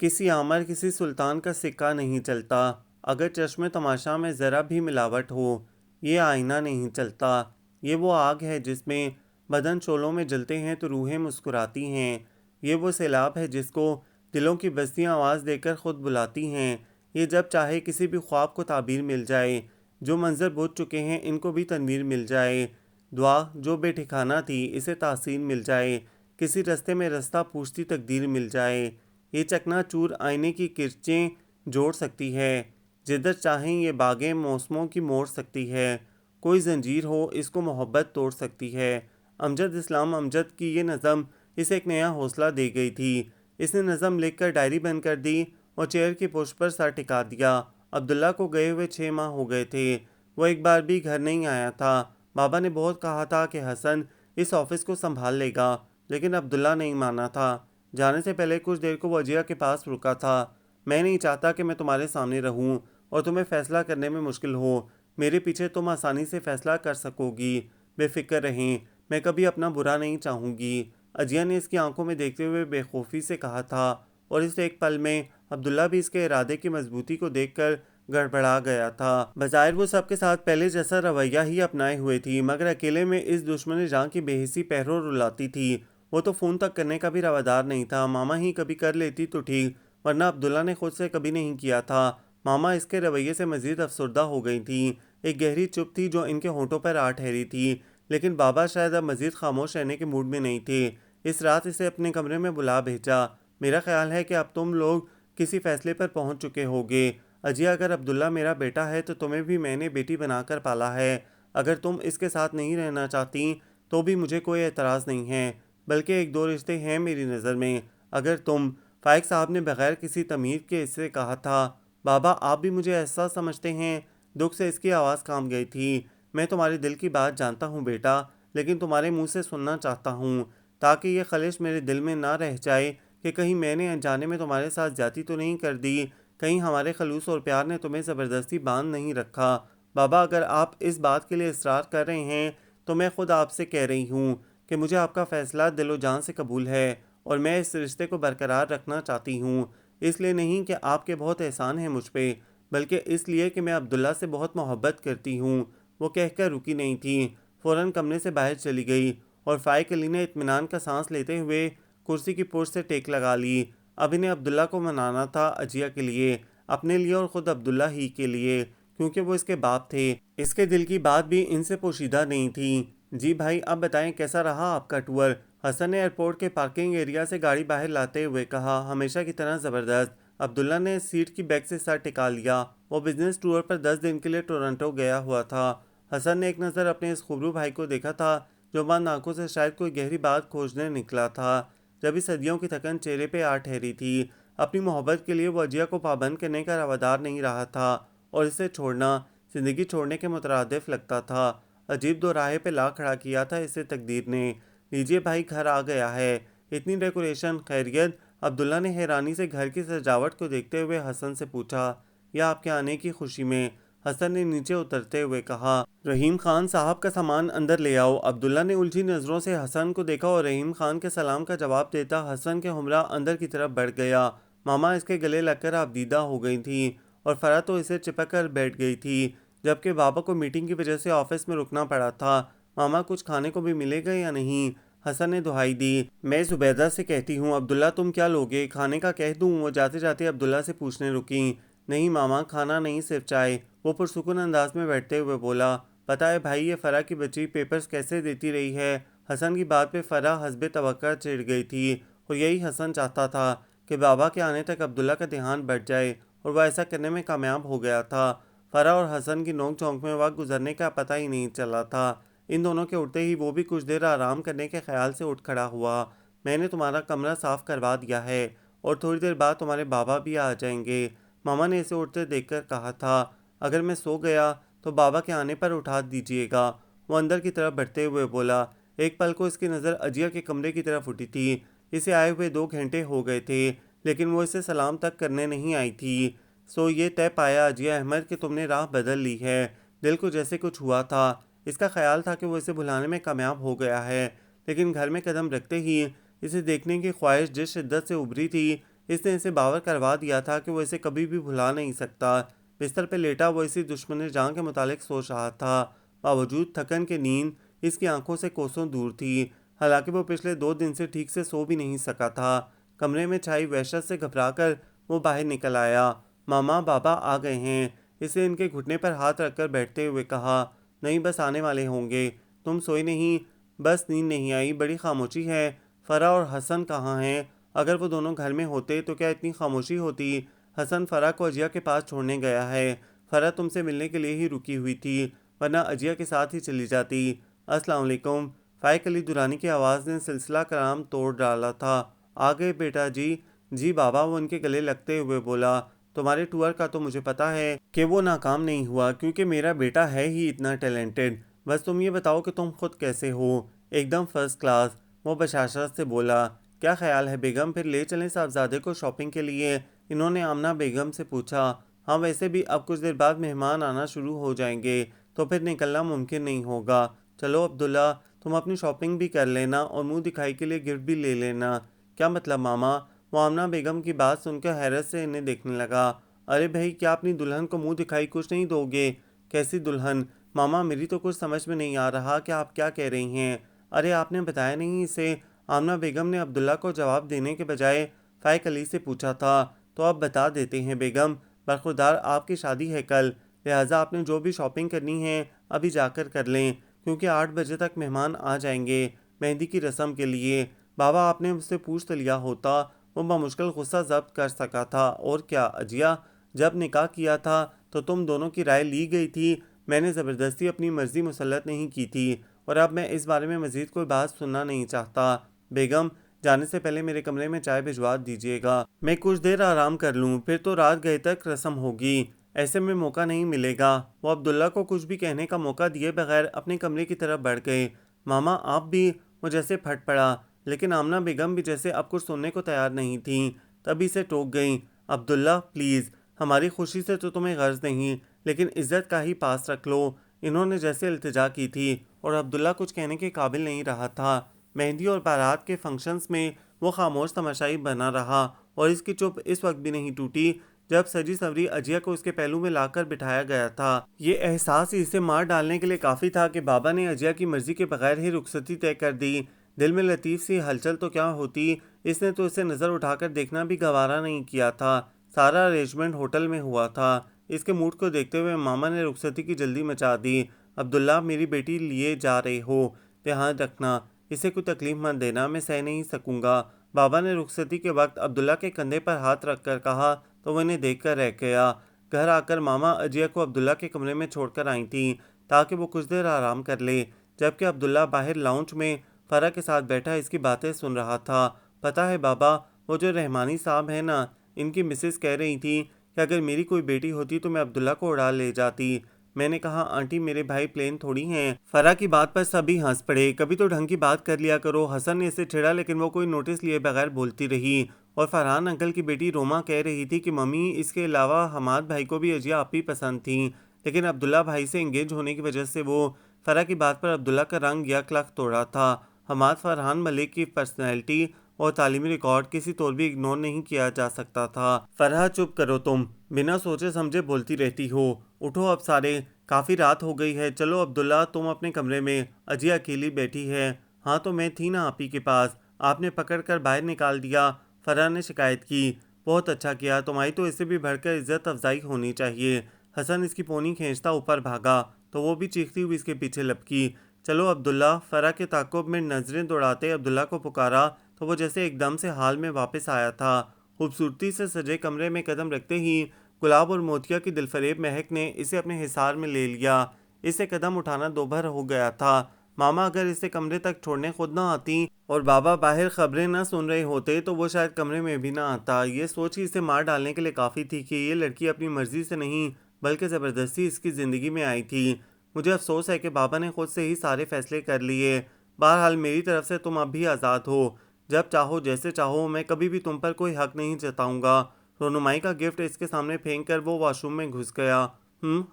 کسی آمر کسی سلطان کا سکہ نہیں چلتا۔ اگر چشم تماشا میں ذرا بھی ملاوٹ ہو، یہ آئینہ نہیں چلتا۔ یہ وہ آگ ہے جس میں بدن شعلوں میں جلتے ہیں تو روحیں مسکراتی ہیں۔ یہ وہ سیلاب ہے جس کو دلوں کی بستیاں آواز دے کر خود بلاتی ہیں۔ یہ جب چاہے کسی بھی خواب کو تعبیر مل جائے، جو منظر بجھ چکے ہیں ان کو بھی تنویر مل جائے۔ دعا جو بے ٹھکانہ تھی اسے تحسین مل جائے، کسی رستے میں رستہ پوچھتی تقدیر مل جائے۔ یہ چکنا چور آئینے کی کرچیں جوڑ سکتی ہے، جدھر چاہیں یہ باغیں موسموں کی موڑ سکتی ہے۔ کوئی زنجیر ہو اس کو محبت توڑ سکتی ہے۔ امجد اسلام امجد کی یہ نظم اسے ایک نیا حوصلہ دے گئی تھی۔ اس نے نظم لکھ کر ڈائری بند کر دی اور چیئر کی پشت پر سر ٹکا دیا۔ عبداللہ کو گئے ہوئے 6 ماہ ہو گئے تھے، وہ ایک بار بھی گھر نہیں آیا تھا۔ بابا نے بہت کہا تھا کہ حسن اس آفس کو سنبھال لے گا، لیکن عبداللہ نہیں مانا تھا۔ جانے سے پہلے کچھ دیر کو وہ اجیا کے پاس رکا تھا۔ میں نہیں چاہتا کہ میں تمہارے سامنے رہوں اور تمہیں فیصلہ کرنے میں مشکل ہو۔ میرے پیچھے تم آسانی سے فیصلہ کر سکو گی، بے فکر رہیں، میں کبھی اپنا برا نہیں چاہوں گی، اجیا نے اس کی آنکھوں میں دیکھتے ہوئے بے خوفی سے کہا تھا، اور اس ایک پل میں عبداللہ بھی اس کے ارادے کی مضبوطی کو دیکھ کر گڑبڑا گیا تھا۔ بظاہر وہ سب کے ساتھ پہلے جیسا رویہ ہی اپنائے ہوئے تھی، مگر اکیلے میں اس دشمن جان کی بے حسی پہرو رلاتی تھی۔ وہ تو فون تک کرنے کا بھی روادار نہیں تھا۔ ماما ہی کبھی کر لیتی تو ٹھیک، ورنہ عبداللہ نے خود سے کبھی نہیں کیا تھا۔ ماما اس کے رویے سے مزید افسردہ ہو گئی تھیں۔ ایک گہری چپ تھی جو ان کے ہونٹوں پر آ ٹھہری تھی، لیکن بابا شاید اب مزید خاموش رہنے کے موڈ میں نہیں تھے۔ اس رات اسے اپنے کمرے میں بلا بھیجا۔ میرا خیال ہے کہ اب تم لوگ کسی فیصلے پر پہنچ چکے ہوگے۔ اجیا، اگر عبداللہ میرا بیٹا ہے تو تمہیں بھی میں نے بیٹی بنا کر پالا ہے۔ اگر تم اس کے ساتھ نہیں رہنا چاہتی تو بھی مجھے کوئی اعتراض نہیں ہے، بلکہ ایک دو رشتے ہیں میری نظر میں۔ اگر تم، فائق صاحب نے بغیر کسی تمہید کے اس سے کہا تھا۔ بابا، آپ بھی مجھے ایسا سمجھتے ہیں؟ دکھ سے اس کی آواز کانپ گئی تھی۔ میں تمہارے دل کی بات جانتا ہوں بیٹا، لیکن تمہارے منہ سے سننا چاہتا ہوں تاکہ یہ خلش میرے دل میں نہ رہ جائے کہ کہیں میں نے انجانے میں تمہارے ساتھ زیادتی تو نہیں کر دی، کہیں ہمارے خلوص اور پیار نے تمہیں زبردستی باندھ نہیں رکھا۔ بابا، اگر آپ اس بات کے لیے اصرار کر رہے ہیں تو میں خود آپ سے کہہ رہی ہوں کہ مجھے آپ کا فیصلہ دل و جان سے قبول ہے اور میں اس رشتے کو برقرار رکھنا چاہتی ہوں۔ اس لیے نہیں کہ آپ کے بہت احسان ہیں مجھ پہ، بلکہ اس لیے کہ میں عبداللہ سے بہت محبت کرتی ہوں۔ وہ کہہ کر رکی نہیں تھی، فوراً کمرے سے باہر چلی گئی اور فائق علی نے اطمینان کا سانس لیتے ہوئے کرسی کی پشت سے ٹیک لگا لی۔ اب انہیں عبداللہ کو منانا تھا، اجیا کے لیے، اپنے لیے اور خود عبداللہ ہی کے لیے، کیونکہ وہ اس کے باپ تھے۔ اس کے دل کی بات بھی ان سے پوشیدہ نہیں تھی۔ جی بھائی، اب بتائیں کیسا رہا آپ کا ٹور؟ حسن نے ایئرپورٹ کے پارکنگ ایریا سے گاڑی باہر لاتے ہوئے کہا۔ ہمیشہ کی طرح زبردست۔ عبداللہ نے سیٹ کی بیک سے سر ٹکا لیا۔ وہ بزنس ٹور پر 10 دن کے لیے ٹورنٹو گیا ہوا تھا۔ حسن نے ایک نظر اپنے اس خوبرو بھائی کو دیکھا تھا جو بند آنکھوں سے شاید کوئی گہری بات کھوجنے نکلا تھا۔ جب اس صدیوں کی تھکن چہرے پہ آ ٹھہری تھی، اپنی محبت کے لیے وہ اجیا کو پابند کرنے کا روادار نہیں رہا تھا اور اسے چھوڑنا زندگی چھوڑنے کے مترادف لگتا تھا۔ عجیب دو راہے پہ لا کھڑا کیا تھا اسے تقدیر نے۔ لیجیے بھائی، گھر آ گیا ہے۔ اتنی ڈیکوریشن، خیریت؟ عبداللہ نے حیرانی سے گھر کی سجاوٹ کو دیکھتے ہوئے حسن سے پوچھا۔ یا آپ کے آنے کی خوشی میں؟ حسن نے نیچے اترتے ہوئے کہا۔ رحیم خان صاحب کا سامان اندر لے آؤ۔ عبداللہ نے الجھی نظروں سے حسن کو دیکھا اور رحیم خان کے سلام کا جواب دیتا حسن کے ہمراہ اندر کی طرف بڑھ گیا۔ ماما اس کے گلے لگ کر آبدیدہ ہو گئی تھیں اور فرح تو اسے چپک کر بیٹھ گئی تھی، جبکہ بابا کو میٹنگ کی وجہ سے آفس میں رکنا پڑا تھا۔ ماما، کچھ کھانے کو بھی ملے گا یا نہیں؟ حسن نے دہائی دی۔ میں زبیدہ سے کہتی ہوں۔ عبداللہ، تم کیا لوگے؟ کھانے کا کہہ دوں؟ وہ جاتے جاتے عبداللہ سے پوچھنے رکیں۔ نہیں ماما، کھانا نہیں، صرف چائے، وہ پرسکون انداز میں بیٹھتے ہوئے بولا۔ پتہ ہے بھائی، یہ فرح کی بچی پیپرز کیسے دیتی رہی ہے؟ حسن کی بات پہ فرح حسب توقع چڑھ گئی تھی اور یہی حسن چاہتا تھا کہ بابا کے آنے تک عبداللہ کا دھیان بڑھ جائے، اور وہ ایسا کرنے میں کامیاب ہو گیا تھا۔ فرح اور حسن کی نوک جھونک میں وقت گزرنے کا پتہ ہی نہیں چلا تھا۔ ان دونوں کے اٹھتے ہی وہ بھی کچھ دیر آرام کرنے کے خیال سے اٹھ کھڑا ہوا۔ میں نے تمہارا کمرہ صاف کروا دیا ہے اور تھوڑی دیر بعد تمہارے بابا بھی آ جائیں گے، ماما نے اسے اٹھتے دیکھ کر کہا تھا۔ اگر میں سو گیا تو بابا کے آنے پر اٹھا دیجیے گا، وہ اندر کی طرف بڑھتے ہوئے بولا۔ ایک پل کو اس کی نظر اجیا کے کمرے کی طرف اٹھی تھی۔ اسے آئے ہوئے 2 گھنٹے ہو گئے تھے، لیکن وہ اسے سلام تک کرنے نہیں آئی تھی۔ سو یہ طے پایا اجیا احمد کہ تم نے راہ بدل لی ہے۔ دل کو جیسے کچھ ہوا تھا۔ اس کا خیال تھا کہ وہ اسے بھلانے میں کامیاب ہو گیا ہے، لیکن گھر میں قدم رکھتے ہی اسے دیکھنے کی خواہش جس شدت سے ابھری تھی، اس نے اسے باور کروا دیا تھا کہ وہ اسے کبھی بھی بھلا نہیں سکتا۔ بستر پہ لیٹا وہ اسی دشمن جاں کے متعلق سوچ رہا تھا۔ باوجود تھکن کے نیند اس کی آنکھوں سے کوسوں دور تھی، حالانکہ وہ پچھلے 2 دن سے ٹھیک سے سو بھی نہیں سکا تھا۔ کمرے میں چھائی وحشت سے گھبرا کر وہ باہر نکل آیا۔ ماما، بابا آ گئے ہیں، اسے ان کے گھٹنے پر ہاتھ رکھ کر بیٹھتے ہوئے کہا۔ نہیں، بس آنے والے ہوں گے۔ تم سوئی نہیں؟ بس نیند نہیں آئی، بڑی خاموشی ہے۔ فرح اور حسن کہاں ہیں؟ اگر وہ دونوں گھر میں ہوتے تو کیا اتنی خاموشی ہوتی؟ حسن فرح کو اجیا کے پاس چھوڑنے گیا ہے۔ فرح تم سے ملنے کے لیے ہی رکی ہوئی تھی، ورنہ اجیا کے ساتھ ہی چلی جاتی۔ السلام علیکم۔ فائق علی درانی کی آواز نے سلسلہ کلام توڑ ڈالا تھا۔ آ گئے بیٹا جی؟ جی بابا، وہ ان کے گلے لگتے ہوئے بولا۔ تمہارے ٹور کا تو مجھے پتا ہے کہ وہ ناکام نہیں ہوا، کیونکہ میرا بیٹا ہے ہی اتنا ٹیلنٹڈ۔ بس تم یہ بتاؤ کہ تم خود کیسے ہو؟ ایک دم فرسٹ کلاس، وہ بشاشت سے بولا۔ کیا خیال ہے بیگم، پھر لے چلیں صاحبزادے کو شاپنگ کے لیے؟ انہوں نے آمنہ بیگم سے پوچھا۔ ہاں، ویسے بھی اب کچھ دیر بعد مہمان آنا شروع ہو جائیں گے تو پھر نکلنا ممکن نہیں ہوگا۔ چلو عبداللہ، تم اپنی شاپنگ بھی کر لینا اور منہ دکھائی کے لیے گفٹ بھی لے لینا۔ کیا مطلب ماما؟ وہ آمنہ بیگم کی بات سن کر حیرت سے انہیں دیکھنے لگا۔ ارے بھائی، کیا اپنی دلہن کو منہ دکھائی کچھ نہیں دو گے؟ کیسی دلہن؟ ماما، میری تو کچھ سمجھ میں نہیں آ رہا کہ آپ کیا کہہ رہی ہیں۔ ارے آپ نے بتایا نہیں اسے؟ آمنہ بیگم نے عبداللہ کو جواب دینے کے بجائے فائق علی سے پوچھا تھا۔ تو اب بتا دیتے ہیں بیگم، برخوردار آپ کی شادی ہے کل، لہٰذا آپ نے جو بھی شاپنگ کرنی ہے ابھی جا کر لیں، کیونکہ 8 بجے تک مہمان آ جائیں گے مہندی کی رسم کے لیے۔ بابا، آپ نے مجھ سے پوچھ تو لیا ہوتا، وہ بمشکل غصہ ضبط کر سکا تھا۔ اور کیا اجیا، جب نکاح کیا تھا تو تم دونوں کی رائے لی گئی تھی، میں نے زبردستی اپنی مرضی مسلط نہیں کی تھی، اور اب میں اس بارے میں مزید کوئی بات سننا نہیں چاہتا۔ بیگم، جانے سے پہلے میرے کمرے میں چائے بھجوا دیجیے گا، میں کچھ دیر آرام کر لوں، پھر تو رات گئے تک رسم ہوگی، ایسے میں موقع نہیں ملے گا۔ وہ عبداللہ کو کچھ بھی کہنے کا موقع دیے بغیر اپنے کمرے کی طرف بڑھ گئے۔ ماما آپ بھی؟ وہ جیسے پھٹ پڑا، لیکن آمنہ بیگم بھی جیسے اب کچھ سننے کو تیار نہیں تھیں، تبھی سے ٹوک گئیں۔ عبداللہ پلیز، ہماری خوشی سے تو تمہیں غرض نہیں، لیکن عزت کا ہی پاس رکھ لو۔ انہوں نے جیسے التجا کی تھی، اور عبداللہ کچھ کہنے کے قابل نہیں رہا تھا۔ مہندی اور بارات کے فنکشنز میں وہ خاموش تماشائی بنا رہا، اور اس کی چپ اس وقت بھی نہیں ٹوٹی جب سجی سوری اجیا کو اس کے پہلو میں لا کر بٹھایا گیا تھا۔ یہ احساس ہی اسے مار ڈالنے کے لیے کافی تھا کہ بابا نے اجیا کی مرضی کے بغیر ہی رخصتی طے کر دی۔ دل میں لطیف سی ہلچل تو کیا ہوتی، اس نے تو اسے نظر اٹھا کر دیکھنا بھی گوارا نہیں کیا تھا۔ سارا ارینجمنٹ ہوٹل میں ہوا تھا۔ اس کے موڈ کو دیکھتے ہوئے ماما نے رخصتی کی جلدی مچا دی۔ عبداللہ، میری بیٹی لیے جا رہے ہو، دھیان رکھنا، اسے کوئی تکلیف مت دینا، میں سہ نہیں سکوں گا۔ بابا نے رخصتی کے وقت عبداللہ کے کندھے پر ہاتھ رکھ کر کہا تو وہ انہیں دیکھ کر رہ گیا۔ گھر آ کر ماما اجیا کو عبداللہ کے کمرے میں چھوڑ کر آئی تھیں تاکہ وہ کچھ دیر آرام کر لے، جبکہ عبداللہ باہر لاؤنج میں فرح کے ساتھ بیٹھا اس کی باتیں سن رہا تھا۔ پتہ ہے بابا، وہ جو رحمانی صاحب ہیں نا، ان کی مسز کہہ رہی تھی کہ اگر میری کوئی بیٹی ہوتی تو میں عبداللہ کو اڑا لے جاتی۔ میں نے کہا آنٹی، میرے بھائی پلین تھوڑی ہیں۔ فرح کی بات پر سبھی ہنس پڑے۔ کبھی تو ڈھنگ کی بات کر لیا کرو۔ حسن نے اسے چھیڑا لیکن وہ کوئی نوٹس لیے بغیر بولتی رہی۔ اور فرحان انکل کی بیٹی روما کہہ رہی تھی کہ ممی، اس کے علاوہ حماد بھائی کو بھی اجیا آپی پسند تھیں، لیکن عبداللہ بھائی سے انگیج ہونے کی وجہ سے وہ… فرح کی بات پر عبداللہ کا رنگ یک لخت توڑا تھا۔ حماد فرحان ملک کی پرسنالٹی اور تعلیمی ریکارڈ کسی طور بھی اگنور نہیں کیا جا سکتا تھا۔ فرح چپ کرو، تم بنا سوچے سمجھے بولتی رہتی ہو۔ اٹھو اب سارے، کافی رات ہو گئی ہے، چلو عبداللہ تم اپنے کمرے میں، اجیا اکیلی بیٹھی ہے۔ ہاں تو میں تھی نا آپی کے پاس، آپ نے پکڑ کر باہر نکال دیا، فرح نے شکایت کی۔ بہت اچھا کیا، تمہاری تو اس سے بھی بڑھ کر عزت افزائی ہونی چاہیے۔ حسن اس کی پونی کھینچتا اوپر بھاگا تو وہ بھی چیختی ہوئی اس کے پیچھے لپکی۔ چلو عبداللہ، فرح کے تعاقب میں نظریں دوڑاتے عبداللہ کو پکارا تو وہ جیسے ایک دم سے حال میں واپس آیا تھا۔ خوبصورتی سے سجے کمرے میں قدم رکھتے ہی گلاب اور موتیا کی دلفریب مہک نے اسے اپنے حصار میں لے لیا۔ اس سے قدم اٹھانا دوبھر ہو گیا تھا۔ ماما اگر اسے کمرے تک چھوڑنے خود نہ آتی اور بابا باہر خبریں نہ سن رہے ہوتے تو وہ شاید کمرے میں بھی نہ آتا۔ یہ سوچ ہی اسے مار ڈالنے کے لیے کافی تھی کہ یہ لڑکی اپنی مرضی سے نہیں بلکہ زبردستی اس کی زندگی میں آئی تھی۔ مجھے افسوس ہے کہ بابا نے خود سے ہی سارے فیصلے کر لیے۔ بہرحال میری طرف سے تم اب بھی آزاد ہو، جب چاہو جیسے چاہو، میں کبھی بھی تم پر کوئی حق نہیں جتاؤں گا۔ رونمائی کا گفٹ اس کے سامنے پھینک کر وہ واش روم میں گھس گیا۔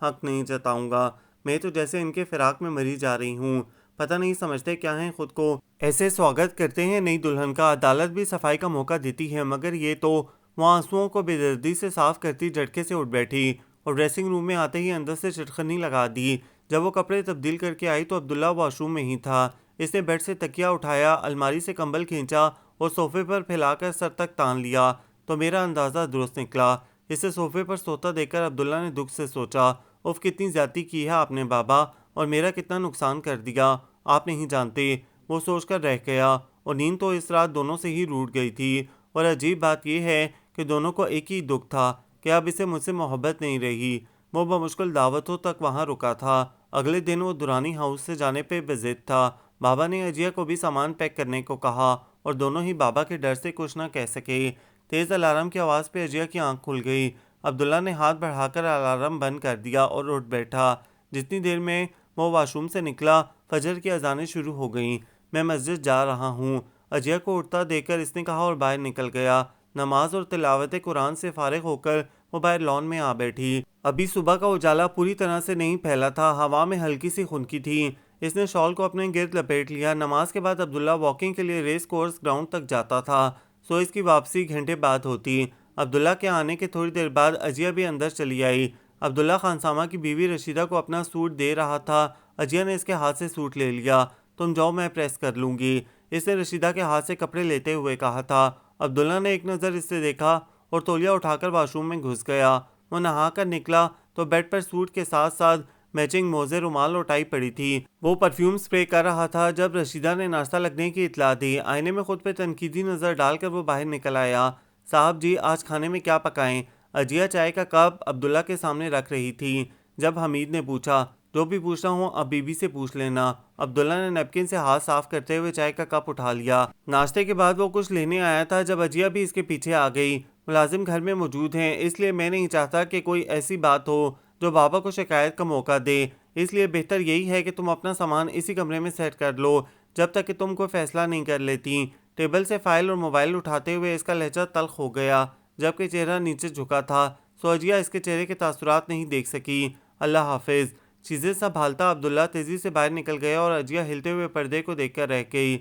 حق نہیں جتاؤں گا، میں تو جیسے ان کے فراق میں مری جا رہی ہوں۔ پتہ نہیں سمجھتے کیا ہیں خود کو، ایسے سواگت کرتے ہیں نئی دلہن کا، عدالت بھی صفائی کا موقع دیتی ہے، مگر یہ تو… وہ آنسوؤں کو بے دردی سے صاف کرتی جھٹکے سے اٹھ بیٹھی اور ڈریسنگ روم میں آتے ہی اندر سے چٹخنی لگا دی۔ جب وہ کپڑے تبدیل کر کے آئی تو عبداللہ واش روم میں ہی تھا۔ اس نے بیڈ سے تکیہ اٹھایا، الماری سے کمبل کھینچا اور صوفے پر پھیلا کر سر تک تان لیا تو میرا اندازہ درست نکلا۔ اسے صوفے پر سوتا دیکھ کر عبداللہ نے دکھ سے سوچا، اف کتنی زیادتی کی ہے آپ نے بابا، اور میرا کتنا نقصان کر دیا، آپ نہیں جانتے۔ وہ سوچ کر رہ گیا، اور نیند تو اس رات دونوں سے ہی روٹ گئی تھی۔ اور عجیب بات یہ ہے کہ دونوں کو ایک ہی دکھ تھا کہ اب اسے مجھ سے محبت نہیں رہی۔ وہ بمشکل دعوتوں تک وہاں رکا تھا۔ اگلے دن وہ دورانی ہاؤس سے جانے پہ بضد تھا۔ بابا نے اجیا کو بھی سامان پیک کرنے کو کہا اور دونوں ہی بابا کے ڈر سے کچھ نہ کہہ سکے۔ تیز الارم کی آواز پہ اجیا کی آنکھ کھل گئی۔ عبداللہ نے ہاتھ بڑھا کر الارم بند کر دیا اور اٹھ بیٹھا۔ جتنی دیر میں وہ واش روم سے نکلا، فجر کی اذانیں شروع ہو گئیں۔ میں مسجد جا رہا ہوں، اجیا کو اٹھتا دیکھ کر اس نے کہا اور باہر نکل گیا۔ نماز اور تلاوت قرآن سے فارغ ہو کر وہ باہر لان میں آ بیٹھی۔ ابھی صبح کا اجالا پوری طرح سے نہیں پھیلا تھا، ہوا میں ہلکی سی خنکی تھی۔ اس نے شال کو اپنے گرد لپیٹ لیا۔ نماز کے بعد عبداللہ واکنگ کے لیے ریس کورس گراؤنڈ تک جاتا تھا، سو اس کی واپسی گھنٹے بعد ہوتی۔ عبداللہ کے آنے کے تھوڑی دیر بعد اجیا بھی اندر چلی آئی۔ عبداللہ خانسامہ کی بیوی رشیدہ کو اپنا سوٹ دے رہا تھا۔ اجیا نے اس کے ہاتھ سے سوٹ لے لیا۔ تم جاؤ، میں پریس کر لوں گی، اس نے رشیدہ کے ہاتھ سے کپڑے لیتے ہوئے کہا تھا۔ عبداللہ نے ایک نظر اس سے دیکھا اور تولیہ اٹھا کر واش روم میں گھس گیا۔ وہ نہا کر نکلا تو بیڈ پر سوٹ کے ساتھ ساتھ میچنگ موزے، رومال اور ٹائی پڑی تھی۔ وہ پرفیوم اسپرے کر رہا تھا جب رشیدہ نے ناشتہ لگنے کی اطلاع دی۔ آئینے میں خود پہ تنقیدی نظر ڈال کر وہ باہر نکل آیا۔ صاحب جی، آج کھانے میں کیا پکائیں؟ عجیہ چائے کا کپ عبداللہ کے سامنے رکھ رہی تھی جب حمید نے پوچھا۔ جو بھی پوچھنا ہو اب بی بی سے پوچھ لینا۔ عبداللہ نے نیپکن سے ہاتھ صاف کرتے ہوئے چائے کا کپ اٹھا لیا۔ ناشتے کے بعد وہ کچھ لینے آیا تھا جب عجیہ بھی اس کے پیچھے آ گئی۔ ملازم گھر میں موجود ہیں، اس لیے میں نہیں چاہتا کہ کوئی ایسی بات ہو جو بابا کو شکایت کا موقع دے، اس لیے بہتر یہی ہے کہ تم اپنا سامان اسی کمرے میں سیٹ کر لو جب تک کہ تم کوئی فیصلہ نہیں کر لیتی۔ ٹیبل سے فائل اور موبائل اٹھاتے ہوئے اس کا لہجہ تلخ ہو گیا جبکہ چہرہ نیچے جھکا تھا، سو عجیہ اس کے چہرے کے تاثرات نہیں دیکھ سکی۔ اللہ حافظ۔ چیزیں سنبھالتا عبداللہ تیزی سے باہر نکل گیا اور عجیہ ہلتے ہوئے پردے کو دیکھ کر رہ گئی۔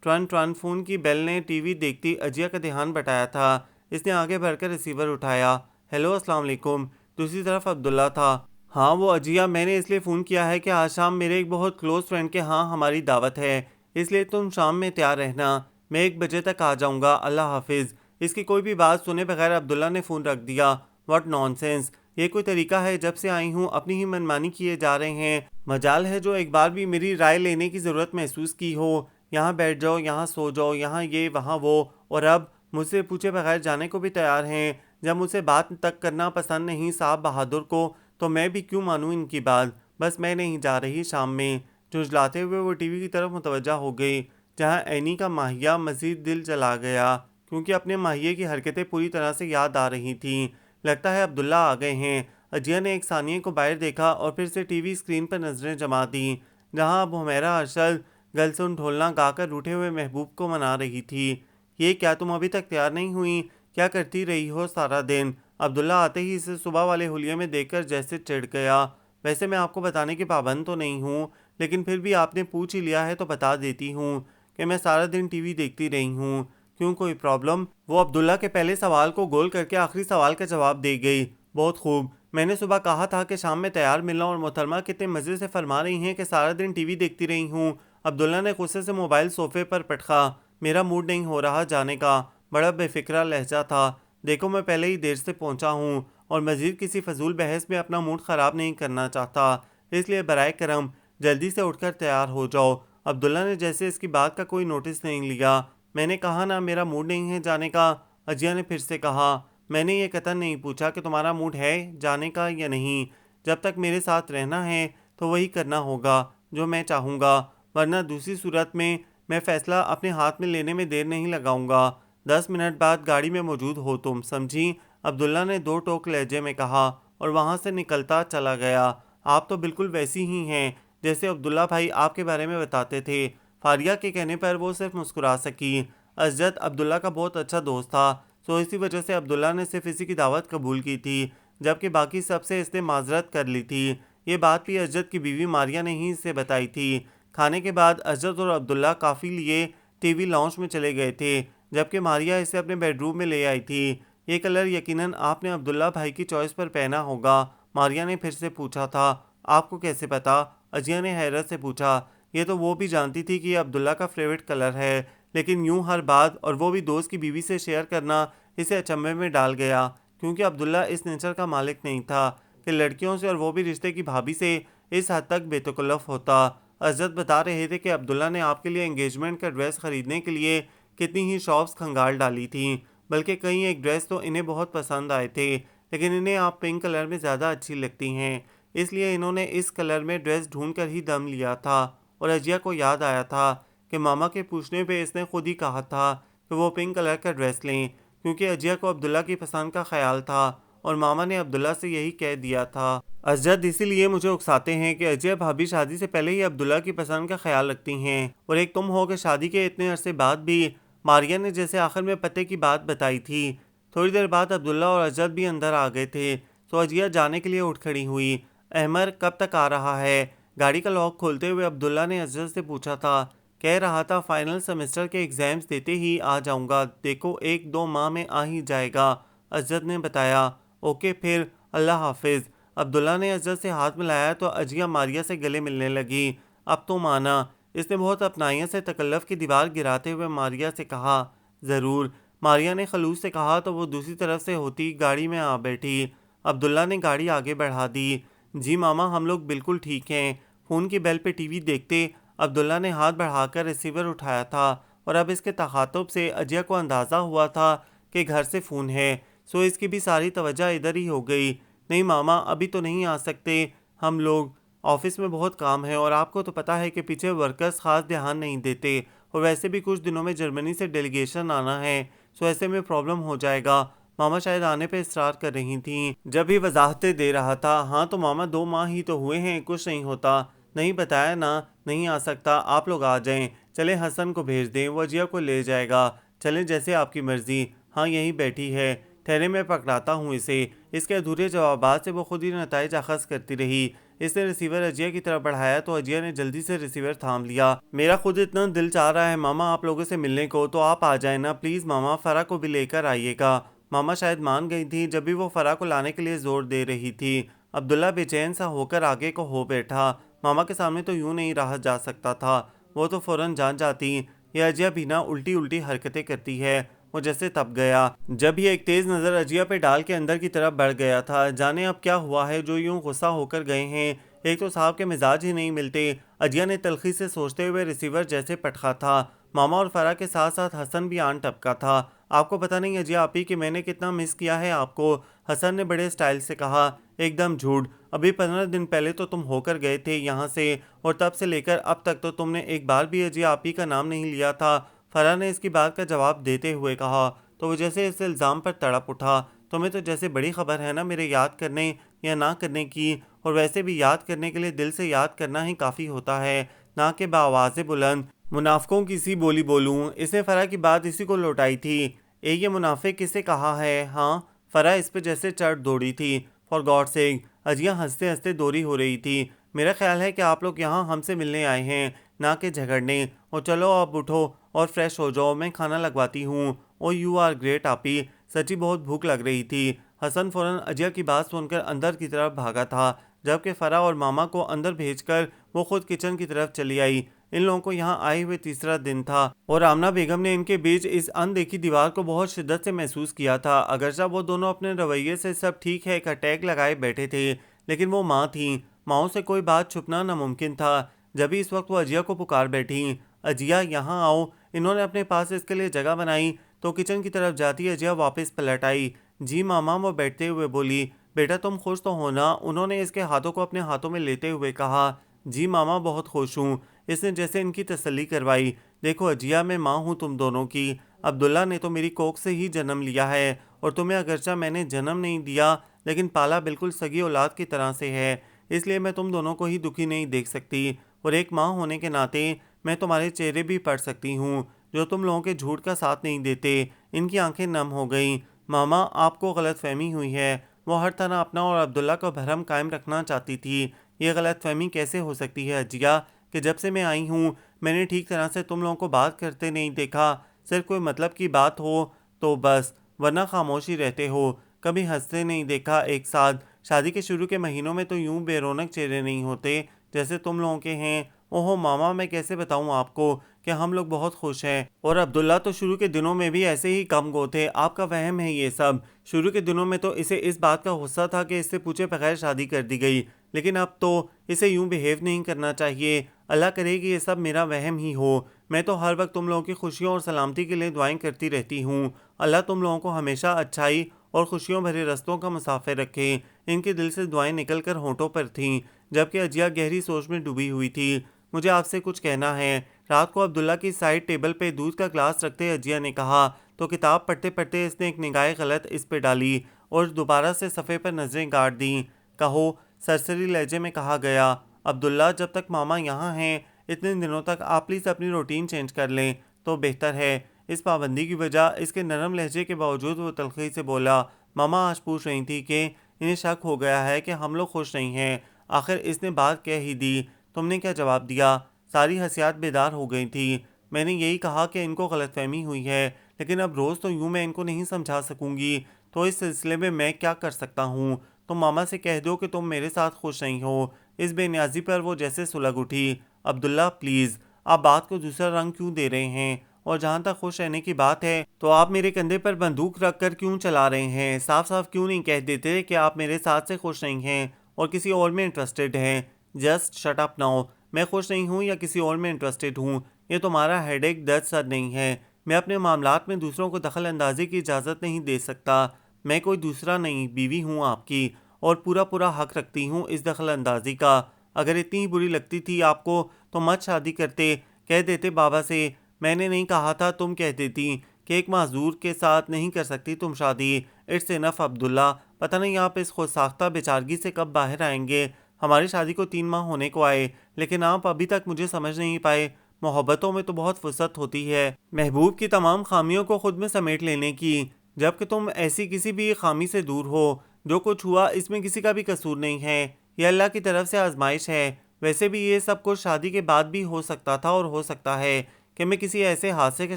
ٹرن ٹرن فون کی بیل نے ٹی وی دیکھتی عجیہ کا دھیان بٹایا تھا۔ اس نے آگے بڑھ کر ریسیور اٹھایا۔ ہیلو، السلام علیکم۔ دوسری طرف عبداللہ تھا۔ ہاں وہ عجیہ، میں نے اس لیے فون کیا ہے کہ آج شام میرے ایک بہت کلوز فرینڈ کے ہاں ہماری دعوت ہے، اس لیے تم شام میں تیار رہنا، میں 1 بجے تک آ جاؤں گا۔ اللہ حافظ۔ اس کی کوئی بھی بات سنے بغیر عبداللہ نے فون رکھ دیا۔ واٹ نان سینس، یہ کوئی طریقہ ہے؟ جب سے آئی ہوں اپنی ہی منمانی کیے جا رہے ہیں۔ مجال ہے جو ایک بار بھی میری رائے لینے کی ضرورت محسوس کی ہو؟ یہاں بیٹھ جاؤ، یہاں سو جاؤ، یہاں یہ وہاں وہ، اور اب مجھ سے پوچھے بغیر جانے کو بھی تیار ہیں۔ جب مجھ سے بات تک کرنا پسند نہیں صاحب بہادر کو، تو میں بھی کیوں مانوں ان کی بات؟ بس میں نہیں جا رہی شام میں۔ جھنجھلاتے ہوئے وہ ٹی وی کی طرف متوجہ ہو گئی جہاں اینی کا ماہیہ مزید دل جلا گیا کیونکہ اپنے ماہیے کی حرکتیں پوری طرح سے یاد آ رہی تھیں۔ لگتا ہے عبداللہ آ گئے ہیں۔ عجیہ نے ایک ثانیے کو باہر دیکھا اور پھر سے ٹی وی اسکرین پر نظریں جما دیں جہاں اب حمیرہ ارشد گلسن ڈھولنا گا کر روٹھے ہوئے محبوب کو منا رہی تھی۔ یہ کیا تم ابھی تک تیار نہیں ہوئی؟ کیا کرتی رہی ہو سارا دن؟ عبداللہ آتے ہی اسے صبح والے حلیے میں دیکھ کر جیسے چڑھ گیا۔ ویسے میں آپ کو بتانے کی پابند تو نہیں ہوں، لیکن پھر بھی آپ نے پوچھ ہی لیا ہے تو بتا دیتی ہوں کہ میں سارا دن ٹی وی دیکھتی رہی ہوں۔ کیوں، کوئی پرابلم؟ وہ عبداللہ کے پہلے سوال کو گول کر کے آخری سوال کا جواب دے گئی۔ بہت خوب، میں نے صبح کہا تھا کہ شام میں تیار ملنا، اور محترمہ کتنے مزے سے فرما رہی ہیں کہ سارا دن ٹی وی دیکھتی رہی ہوں۔ عبداللہ نے غصے سے موبائل صوفے پر پٹخا۔ میرا موڈ نہیں ہو رہا جانے کا۔ بڑا بے فکرہ لہجہ تھا۔ دیکھو میں پہلے ہی دیر سے پہنچا ہوں اور مزید کسی فضول بحث میں اپنا موڈ خراب نہیں کرنا چاہتا، اس لیے برائے کرم جلدی سے اٹھ کر تیار ہو جاؤ۔ عبداللہ نے جیسے اس کی بات کا کوئی نوٹس نہیں لیا۔ میں نے کہا نا میرا موڈ نہیں ہے جانے کا، عجیہ نے پھر سے کہا۔ میں نے یہ قطعاً نہیں پوچھا کہ تمہارا موڈ ہے جانے کا یا نہیں۔ جب تک میرے ساتھ رہنا ہے تو وہی کرنا ہوگا جو میں چاہوں گا، ورنہ دوسری صورت میں فیصلہ اپنے ہاتھ میں لینے میں دیر نہیں لگاؤں گا۔ 10 منٹ بعد گاڑی میں موجود ہو تم، سمجھی؟ عبداللہ نے 2 ٹوک لہجے میں کہا اور وہاں سے نکلتا چلا گیا۔ آپ تو بالکل ویسی ہی ہیں جیسے عبداللہ بھائی آپ کے بارے میں بتاتے تھے۔ فاریہ کے کہنے پر وہ صرف مسکرا سکی۔ اسجد عبداللہ کا بہت اچھا دوست تھا، سو اسی وجہ سے عبداللہ نے صرف اسی کی دعوت قبول کی تھی، جبکہ باقی سب سے اس نے معذرت کر لی تھی۔ یہ بات بھی اسجد کی بیوی ماریہ نے ہی اسے بتائی تھی۔ کھانے کے بعد اسجد اور عبداللہ کافی لیے ٹی وی لاؤنج میں چلے گئے تھے، جبکہ ماریہ اسے اپنے بیڈ روم میں لے آئی تھی۔ یہ کلر یقیناً آپ نے عبداللہ بھائی کی چوائس پر پہنا ہوگا، ماریہ نے پھر سے پوچھا تھا۔ آپ کو کیسے پتا؟ عجیہ نے حیرت سے پوچھا۔ یہ تو وہ بھی جانتی تھی کہ یہ عبداللہ کا فیوریٹ کلر ہے، لیکن یوں ہر بات، اور وہ بھی دوست کی بیوی سے شیئر کرنا، اسے اچنبھے میں ڈال گیا، کیونکہ عبداللہ اس نیچر کا مالک نہیں تھا کہ لڑکیوں سے، اور وہ بھی رشتے کی بھابھی سے، اس حد تک بے تکلف ہوتا۔ اسجد بتا رہے تھے کہ عبداللہ نے آپ کے لیے انگیجمنٹ کا ڈریس خریدنے کے لیے کتنی ہی شاپس کھنگال ڈالی تھیں، بلکہ کئی ایک ڈریس تو انہیں بہت پسند آئے تھے، لیکن انہیں آپ پنک کلر میں زیادہ اچھی لگتی ہیں، اس لیے انہوں نے اس کلر میں ڈریس ڈھونڈ کر ہی دم لیا تھا۔ اور عجیہ کو یاد آیا تھا کہ ماما کے پوچھنے پہ اس نے خود ہی کہا تھا کہ وہ پنک کلر کا ڈریس لیں، کیونکہ عجیہ کو عبداللہ کی پسند کا خیال تھا، اور ماما نے عبداللہ سے یہی کہہ دیا تھا۔ اسجد اسی لیے مجھے اکساتے ہیں کہ عجیہ بھابھی شادی سے پہلے ہی عبداللہ کی پسند کا خیال رکھتی ہیں، اور ایک تم ہو کہ شادی کے اتنے عرصے بعد بھی۔ ماریہ نے جیسے آخر میں پتے کی بات بتائی تھی۔ تھوڑی دیر بعد عبداللہ اور اسجد بھی اندر آ گئے تھے، تو عجیہ جانے کے لیے اٹھ کھڑی ہوئی۔ احمر کب تک آ رہا ہے؟ گاڑی کا لاک کھولتے ہوئے عبداللہ نے اسجد سے پوچھا تھا۔ کہہ رہا تھا فائنل سیمسٹر کے ایگزامز دیتے ہی آ جاؤں گا، دیکھو 1-2 ماہ میں آ ہی جائے گا، اسجد نے بتایا۔ اوکے پھر، اللہ حافظ۔ عبداللہ نے اسجد سے ہاتھ ملایا تو عجیہ ماریہ سے گلے ملنے لگی۔ اب تو مانا، اس نے بہت اپنائیت سے تکلف کی دیوار گراتے ہوئے ماریہ سے کہا۔ ضرور، ماریہ نے خلوص سے کہا تو وہ دوسری طرف سے ہوتی گاڑی میں آ بیٹھی۔ عبداللہ نے گاڑی آگے بڑھا دی۔ جی ماما ہم لوگ بالکل ٹھیک ہیں۔ فون کی بیل پہ ٹی وی دیکھتے عبداللہ نے ہاتھ بڑھا کر ریسیور اٹھایا تھا اور اب اس کے تخاطب سے اجیا کو اندازہ ہوا تھا کہ گھر سے فون ہے، سو اس کی بھی ساری توجہ ادھر ہی ہو گئی۔ نہیں ماما ابھی تو نہیں آ سکتے، ہم لوگ آفس میں بہت کام ہے اور آپ کو تو پتہ ہے کہ پیچھے ورکرز خاص دھیان نہیں دیتے، اور ویسے بھی کچھ دنوں میں جرمنی سے ڈیلیگیشن آنا ہے، سو ایسے میں پرابلم ہو جائے گا۔ ماما شاید آنے پہ اصرار کر رہی تھیں۔ جب ہی وضاحتیں دے رہا تھا، ہاں تو ماما 2 ماہ ہی تو ہوئے ہیں، کچھ نہیں ہوتا۔ نہیں بتایا نا، نہیں آ سکتا، آپ لوگ آ جائیں۔ چلیں حسن کو بھیج دیں، وہ اجیا کو لے جائے گا۔ چلیں جیسے آپ کی مرضی، ہاں یہیں بیٹھی ہے، ٹھہرے میں پکڑاتا ہوں اسے۔ اس کے ادھورے جوابات سے وہ خود ہی نتائج اخذ کرتی رہی۔ اس نے ریسیور اجیا کی طرف بڑھایا تو اجیا نے جلدی سے ریسیور تھام لیا۔ میرا خود اتنا دل چاہ رہا ہے ماما آپ لوگوں سے ملنے کو، تو آپ آ جائیں نا پلیز ماما، فرح کو بھی لے کر آئیے گا۔ ماما شاید مان گئی تھی جب بھی وہ فرح کو لانے کے لیے زور دے رہی تھی۔ عبداللہ بے چین سا ہو کر آگے کو ہو بیٹھا۔ ماما کے سامنے تو یوں نہیں رہا جا سکتا تھا، وہ تو فوراً جان جاتی یہ اجیا بھی نا الٹی حرکتیں کرتی ہے۔ وہ جیسے تپ گیا جب یہ ایک تیز نظر اجیا پہ ڈال کے اندر کی طرف بڑھ گیا تھا۔ جانے اب کیا ہوا ہے جو یوں غصہ ہو کر گئے ہیں، ایک تو صاحب کے مزاج ہی نہیں ملتے۔ اجیا نے تلخی سے سوچتے ہوئے ریسیور جیسے پٹخا تھا۔ ماما اور فرح کے ساتھ ساتھ حسن بھی آن ٹپکا تھا۔ آپ کو پتہ نہیں اجیا آپی کہ میں نے کتنا مس کیا ہے آپ کو، حسن نے بڑے سٹائل سے کہا۔ ایک دم جھوٹ، ابھی 15 دن پہلے تو تم ہو کر گئے تھے یہاں سے، اور تب سے لے کر اب تک تو تم نے ایک بار بھی اجیا آپی کا نام نہیں لیا تھا۔ فرح نے اس کی بات کا جواب دیتے ہوئے کہا تو وہ جیسے اس الزام پر تڑپ اٹھا۔ تمہیں تو جیسے بڑی خبر ہے نا میرے یاد کرنے یا نہ کرنے کی، اور ویسے بھی یاد کرنے کے لیے دل سے یاد کرنا ہی کافی ہوتا ہے، نہ کہ بآواز بلند منافقوں کی سی بولی بولوں۔ اس نے فرح کی بات اسی کو لوٹائی تھی۔ یہ منافق کسے کہا ہے؟ ہاں، فرح اس پہ جیسے چڑھ دوڑی تھی۔ فار گاڈ سیک، اجیا ہنستے ہنستے دوری ہو رہی تھی۔ میرا خیال ہے کہ آپ لوگ یہاں ہم سے ملنے آئے ہیں، نہ کہ جھگڑنے، اور چلو اب اٹھو اور فریش ہو جاؤ، میں کھانا لگواتی ہوں۔ او یو آر گریٹ آپی، سچی بہت بھوک لگ رہی تھی۔ حسن فوراً اجیا کی بات سن کر اندر کی طرف بھاگا تھا، جبکہ فرح اور ماما کو اندر بھیج کر وہ خود کچن کی طرف چلی آئی۔ ان لوگوں کو یہاں آئے ہوئے تیسرا دن تھا اور آمنہ بیگم نے ان کے بیچ اس ان دیکھی دیوار کو بہت شدت سے محسوس کیا تھا۔ اگرچہ وہ دونوں اپنے رویے سے سب ٹھیک ہے کا ٹیگ لگائے بیٹھے تھے، لیکن وہ ماں تھیں، ماؤں سے کوئی بات چھپنا ناممکن تھا۔ جبھی اس وقت وہ اجیا کو پکار بیٹھیں، اجیا یہاں آؤ۔ انہوں نے اپنے پاس اس کے لیے جگہ بنائی تو کچن کی طرف جاتی اجیا واپس پلٹ آئی۔ جی ماما، وہ بیٹھتے ہوئے بولی۔ بیٹا تم خوش تو ہونا، انہوں نے اس کے ہاتھوں کو اپنے ہاتھوں میں لیتے ہوئے کہا۔ جی ماما بہت خوش ہوں، اس نے جیسے ان کی تسلی کروائی۔ دیکھو اجیا، میں ماں ہوں تم دونوں کی، عبداللہ نے تو میری کوکھ سے ہی جنم لیا ہے، اور تمہیں اگرچہ میں نے جنم نہیں دیا لیکن پالا بالکل سگی اولاد کی طرح سے ہے، اس لیے میں تم دونوں کو ہی دکھی نہیں دیکھ سکتی، اور ایک ماں ہونے کے ناطے میں تمہارے چہرے بھی پڑھ سکتی ہوں جو تم لوگوں کے جھوٹ کا ساتھ نہیں دیتے۔ ان کی آنکھیں نم ہو گئیں۔ ماما آپ کو غلط فہمی ہوئی ہے، وہ ہر طرح اپنا اور عبداللہ کو بھرم قائم رکھنا چاہتی تھی۔ یہ غلط فہمی کیسے ہو سکتی ہے اجیا کہ جب سے میں آئی ہوں میں نے ٹھیک طرح سے تم لوگوں کو بات کرتے نہیں دیکھا، صرف کوئی مطلب کی بات ہو تو بس، ورنہ خاموشی رہتے ہو، کبھی ہنستے نہیں دیکھا ایک ساتھ۔ شادی کے شروع کے مہینوں میں تو یوں بے رونق چہرے نہیں ہوتے جیسے تم لوگوں کے ہیں۔ اوہو ماما، میں کیسے بتاؤں آپ کو کہ ہم لوگ بہت خوش ہیں، اور عبداللہ تو شروع کے دنوں میں بھی ایسے ہی کم گو تھے، آپ کا وہم ہے یہ سب۔ شروع کے دنوں میں تو اسے اس بات کا غصہ تھا کہ اس سے پوچھے بغیر شادی کر دی گئی، لیکن اب تو اسے یوں بیہیو نہیں کرنا چاہیے۔ اللہ کرے کہ یہ سب میرا وہم ہی ہو، میں تو ہر وقت تم لوگوں کی خوشیوں اور سلامتی کے لیے دعائیں کرتی رہتی ہوں۔ اللہ تم لوگوں کو ہمیشہ اچھائی اور خوشیوں بھرے رستوں کا مسافر رکھے۔ ان کے دل سے دعائیں نکل کر ہونٹوں پر تھیں، جبکہ اجیا گہری سوچ میں ڈوبی ہوئی تھی۔ مجھے آپ سے کچھ کہنا ہے، رات کو عبداللہ کی سائڈ ٹیبل پہ دودھ کا گلاس رکھتے اجیا نے کہا، تو کتاب پڑھتے پڑھتے اس نے ایک نگاہ غلط اس پہ ڈالی اور دوبارہ سے صفحے پر نظریں گاڑ دیں۔ کہو، سرسری لہجے میں کہا گیا۔ عبداللہ، جب تک ماما یہاں ہیں اتنے دنوں تک آپ پلیز اپنی روٹین چینج کر لیں تو بہتر ہے۔ اس پابندی کی وجہ اس کے نرم لہجے کے باوجود وہ تلخی سے بولا۔ ماما آج پوچھ رہی تھی کہ انہیں شک ہو گیا ہے کہ ہم لوگ خوش نہیں ہیں۔ آخر اس نے بات کہہ ہی دی، تم نے کیا جواب دیا؟ ساری حسیات بیدار ہو گئی تھی۔ میں نے یہی کہا کہ ان کو غلط فہمی ہوئی ہے، لیکن اب روز تو یوں میں ان کو نہیں سمجھا سکوں گی، تو اس سلسلے میں کیا کر سکتا ہوں؟ تم ماما سے کہہ دو کہ تم میرے ساتھ خوش نہیں ہو۔ اس بے نیازی پر وہ جیسے سلگ اٹھی۔ عبداللہ پلیز، آپ بات کو دوسرا رنگ کیوں دے رہے ہیں؟ اور جہاں تک خوش رہنے کی بات ہے تو آپ میرے کندھے پر بندوق رکھ کر کیوں چلا رہے ہیں؟ صاف صاف کیوں نہیں کہہ دیتے کہ آپ میرے ساتھ سے خوش نہیں ہیں؟ اور کسی اور میں انٹرسٹڈ ہیں. Just shut up now. میں خوش نہیں ہوں یا کسی اور میں انٹرسٹڈ ہوں. یہ تمہارا ہیڈ ایک درد سر نہیں ہے. میں اپنے معاملات میں دوسروں کو دخل اندازی کی اجازت نہیں دے سکتا. میں کوئی دوسرا نہیں، بیوی ہوں آپ کی، اور پورا حق رکھتی ہوں اس دخل اندازی کا. اگر اتنی ہی بری لگتی تھی آپ کو تو مت شادی کرتے. کہہ دیتے بابا سے. میں نے نہیں کہا تھا، تم کہہ دیتی کہ ایک معذور کے ساتھ نہیں کر سکتی تم شادی. اٹس انف عبداللہ. پتہ نہیں آپ اس خود ساختہ بیچارگی سے کب باہر آئیں گے. ہماری شادی کو 3 ماہ ہونے کو آئے لیکن آپ ابھی تک مجھے سمجھ نہیں پائے. محبتوں میں تو بہت فرصت ہوتی ہے محبوب کی تمام خامیوں کو خود میں سمیٹ لینے کی، جبکہ تم ایسی کسی بھی خامی سے دور ہو. جو کچھ ہوا اس میں کسی کا بھی قصور نہیں ہے، یہ اللہ کی طرف سے آزمائش ہے. ویسے بھی یہ سب کچھ شادی کے بعد بھی ہو سکتا تھا اور ہو سکتا ہے کہ میں کسی ایسے حادثے کا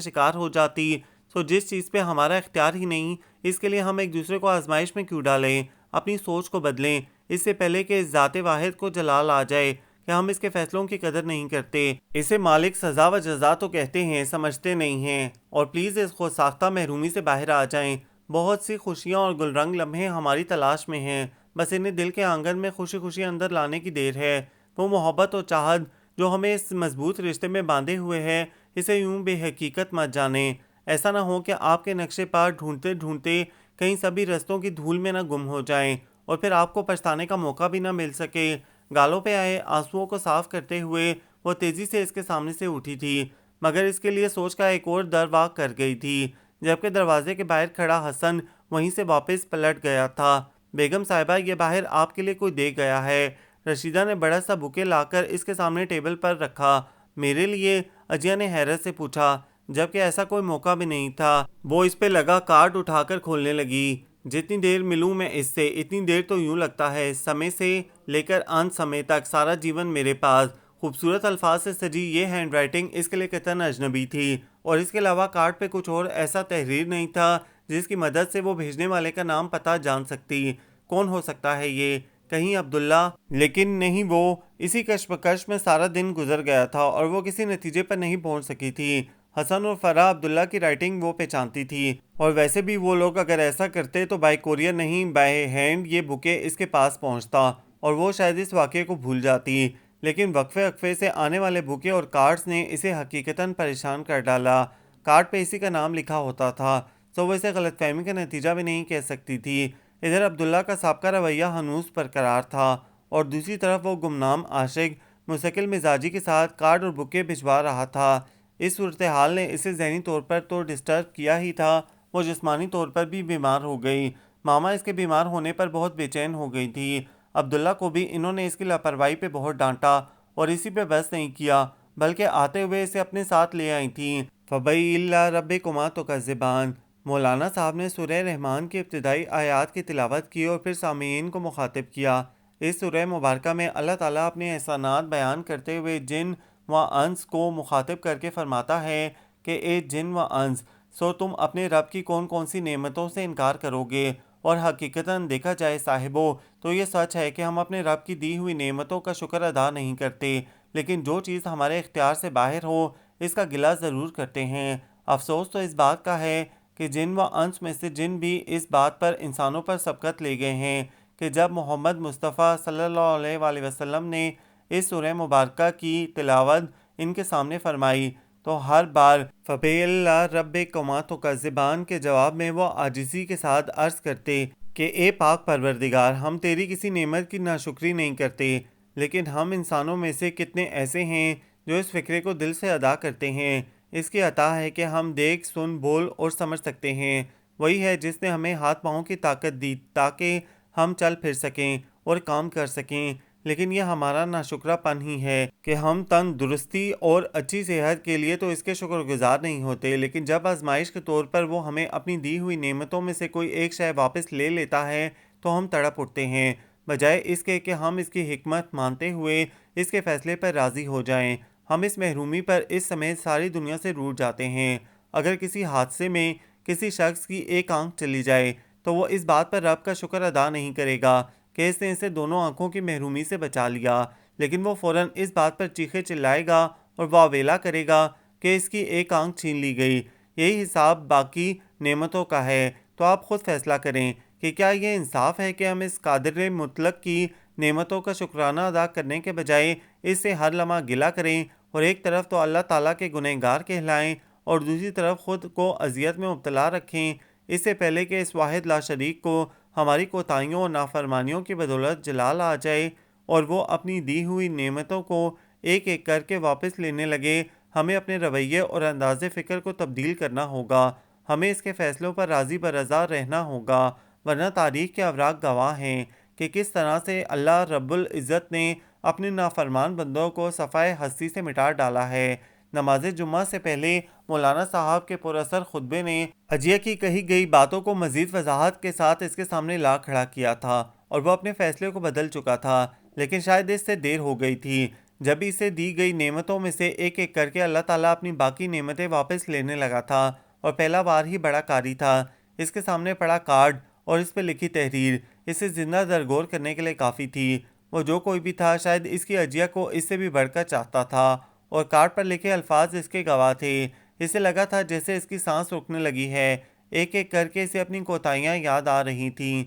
شکار ہو جاتی. سو جس چیز پہ ہمارا اختیار ہی نہیں، اس کے لیے ہم ایک دوسرے کو آزمائش میں کیوں ڈالیں؟ اپنی سوچ کو بدلیں اس سے پہلے کہ اس ذات واحد کو جلال آ جائے کہ ہم اس کے فیصلوں کی قدر نہیں کرتے. اسے مالک سزا و جزا تو کہتے ہیں، سمجھتے نہیں ہیں. اور پلیز اس خود ساختہ محرومی سے باہر آ جائیں. بہت سی خوشیاں اور گل رنگ لمحے ہماری تلاش میں ہیں، بس انہیں دل کے آنگن میں خوشی خوشی اندر لانے کی دیر ہے. وہ محبت اور چاہت جو ہمیں اس مضبوط رشتے میں باندھے ہوئے ہے، اسے یوں بے حقیقت مت جانیں. ایسا نہ ہو کہ آپ کے نقشے پار ڈھونڈتے ڈھونڈتے کہیں سبھی رستوں کی دھول میں نہ گم ہو جائیں اور پھر آپ کو پچھتانے کا موقع بھی نہ مل سکے. گالوں پہ آئے آنسوؤں کو صاف کرتے ہوئے وہ تیزی سے اس کے سامنے سے اٹھی تھی، مگر اس کے لیے سوچ کا ایک اور در واقع کر گئی تھی. جبکہ دروازے کے باہر کھڑا حسن وہیں سے واپس پلٹ گیا تھا. بیگم صاحبہ، یہ باہر آپ کے لیے کوئی دے گیا ہے. رشیدہ نے بڑا سا بوکے لا کر اس کے سامنے ٹیبل پر رکھا. میرے لیے؟ اجیا نے حیرت سے پوچھا، جبکہ ایسا کوئی موقع بھی نہیں تھا. وہ اس پہ لگا کارڈ اٹھا کر کھولنے لگی. جتنی دیر ملوں میں اس سے اتنی دیر تو یوں لگتا ہے سمے سے لے کر انت سمے تک سارا جیون میرے پاس. خوبصورت الفاظ سے سجی یہ ہینڈ رائٹنگ اس کے لیے قطعاً اجنبی تھی، اور اس کے علاوہ کارڈ پہ کچھ اور ایسا تحریر نہیں تھا جس کی مدد سے وہ بھیجنے والے کا نام پتہ جان سکتی. کون ہو سکتا ہے یہ؟ کہیں عبداللہ؟ لیکن نہیں. وہ اسی کشمکش میں سارا دن گزر گیا تھا اور وہ کسی نتیجے پر نہیں پہنچ سکی تھی. حسن اور فرح عبداللہ کی رائٹنگ وہ پہچانتی تھی، اور ویسے بھی وہ لوگ اگر ایسا کرتے تو بائی کوریئر نہیں بائی ہینڈ یہ بکے اس کے پاس پہنچتا اور وہ شاید اس واقعے کو بھول جاتی. لیکن وقفے سے آنے والے بکے اور کارڈز نے اسے حقیقتاً پریشان کر ڈالا. کارڈ پہ اسی کا نام لکھا ہوتا تھا، تو وہ اسے غلط فہمی کا نتیجہ بھی نہیں کہہ سکتی تھی. ادھر عبداللہ کا سابقہ رویہ ہنوز برقرار تھا اور دوسری طرف وہ گمنام عاشق مستقل مزاجی کے ساتھ کارڈ اور بکے بھجوا رہا تھا. اس صورتحال نے اسے ذہنی طور پر تو ڈسٹرب کیا ہی تھا، وہ جسمانی طور پر بھی بیمار ہو گئی. ماما اس کے بیمار ہونے پر بہت بے چین ہو گئی تھی. عبداللہ کو بھی انہوں نے اس کی لاپرواہی پہ بہت ڈانٹا اور اسی پہ بس نہیں کیا، بلکہ آتے ہوئے اسے اپنے ساتھ لے آئی تھیں. فبئی اللہ ربکما تکذبان. مولانا صاحب نے سورہ رحمان کی ابتدائی آیات کی تلاوت کی اور پھر سامعین کو مخاطب کیا. اس سورہ مبارکہ میں اللہ تعالیٰ اپنے احسانات بیان کرتے ہوئے جن و انس کو مخاطب کر کے فرماتا ہے کہ اے جن و انس، سو تم اپنے رب کی کون کون سی نعمتوں سے انکار کرو گے؟ اور حقیقتاً دیکھا جائے صاحبو تو یہ سچ ہے کہ ہم اپنے رب کی دی ہوئی نعمتوں کا شکر ادا نہیں کرتے، لیکن جو چیز ہمارے اختیار سے باہر ہو اس کا گلہ ضرور کرتے ہیں. افسوس تو اس بات کا ہے کہ جن و انس میں سے جن بھی اس بات پر انسانوں پر سبقت لے گئے ہیں کہ جب محمد مصطفیٰ صلی اللہ علیہ وآلہ وسلم نے اس سورہ مبارکہ کی تلاوت ان کے سامنے فرمائی تو ہر بار فبی اللہ ربکما تکذبان کے جواب میں وہ عاجزی کے ساتھ عرض کرتے کہ اے پاک پروردگار، ہم تیری کسی نعمت کی ناشکری نہیں کرتے، لیکن ہم انسانوں میں سے کتنے ایسے ہیں جو اس فکرے کو دل سے ادا کرتے ہیں. اس کی عطا ہے کہ ہم دیکھ سن بول اور سمجھ سکتے ہیں. وہی ہے جس نے ہمیں ہاتھ پاؤں کی طاقت دی تاکہ ہم چل پھر سکیں اور کام کر سکیں، لیکن یہ ہمارا ناشکرہ پن ہی ہے کہ ہم تندرستی اور اچھی صحت کے لیے تو اس کے شکر گزار نہیں ہوتے، لیکن جب آزمائش کے طور پر وہ ہمیں اپنی دی ہوئی نعمتوں میں سے کوئی ایک شے واپس لے لیتا ہے تو ہم تڑپ اٹھتے ہیں، بجائے اس کے کہ ہم اس کی حکمت مانتے ہوئے اس کے فیصلے پر راضی ہو جائیں. ہم اس محرومی پر اس سمیت ساری دنیا سے روٹھ جاتے ہیں. اگر کسی حادثے میں کسی شخص کی ایک آنکھ چلی جائے تو وہ اس بات پر رب کا شکر ادا نہیں کرے گا کہ اس نے اسے دونوں آنکھوں کی محرومی سے بچا لیا، لیکن وہ فوراً اس بات پر چیخے چلائے گا اور واویلا کرے گا کہ اس کی ایک آنکھ چھین لی گئی. یہی حساب باقی نعمتوں کا ہے. تو آپ خود فیصلہ کریں کہ کیا یہ انصاف ہے کہ ہم اس قادر مطلق کی نعمتوں کا شکرانہ ادا کرنے کے بجائے اس سے ہر لمحہ گلہ کریں اور ایک طرف تو اللہ تعالیٰ کے گنہگار کہلائیں اور دوسری طرف خود کو اذیت میں مبتلا رکھیں، اس سے پہلے کہ اس واحد لا شریک کو ہماری کوتاہیوں اور نافرمانیوں کی بدولت جلال آ جائے اور وہ اپنی دی ہوئی نعمتوں کو ایک ایک کر کے واپس لینے لگے۔ ہمیں اپنے رویے اور انداز فکر کو تبدیل کرنا ہوگا، ہمیں اس کے فیصلوں پر راضی برضا رہنا ہوگا، ورنہ تاریخ کے اوراق گواہ ہیں کہ کس طرح سے اللہ رب العزت نے اپنے نافرمان بندوں کو صفحہ ہستی سے مٹا ڈالا ہے۔ نماز جمعہ سے پہلے مولانا صاحب کے پراثر خطبے نے عجیہ کی کہی گئی باتوں کو مزید وضاحت کے ساتھ اس کے سامنے لا کھڑا کیا تھا اور وہ اپنے فیصلے کو بدل چکا تھا، لیکن شاید اس سے دیر ہو گئی تھی۔ جب اسے دی گئی نعمتوں میں سے ایک ایک کر کے اللہ تعالیٰ اپنی باقی نعمتیں واپس لینے لگا تھا اور پہلا بار ہی بڑا قاری تھا۔ اس کے سامنے پڑا کارڈ اور اس پہ لکھی تحریر اسے زندہ درگور کرنے کے لیے کافی تھی۔ وہ جو کوئی بھی تھا شاید اس کی عجیہ کو اس سے بھی بڑھ کر چاہتا تھا اور کارڈ پر لکھے الفاظ اس کے گواہ تھے۔ اسے لگا تھا جیسے اس کی سانس رکنے لگی ہے، ایک ایک کر کے اسے اپنی کوتاہیاں یاد آ رہی تھیں۔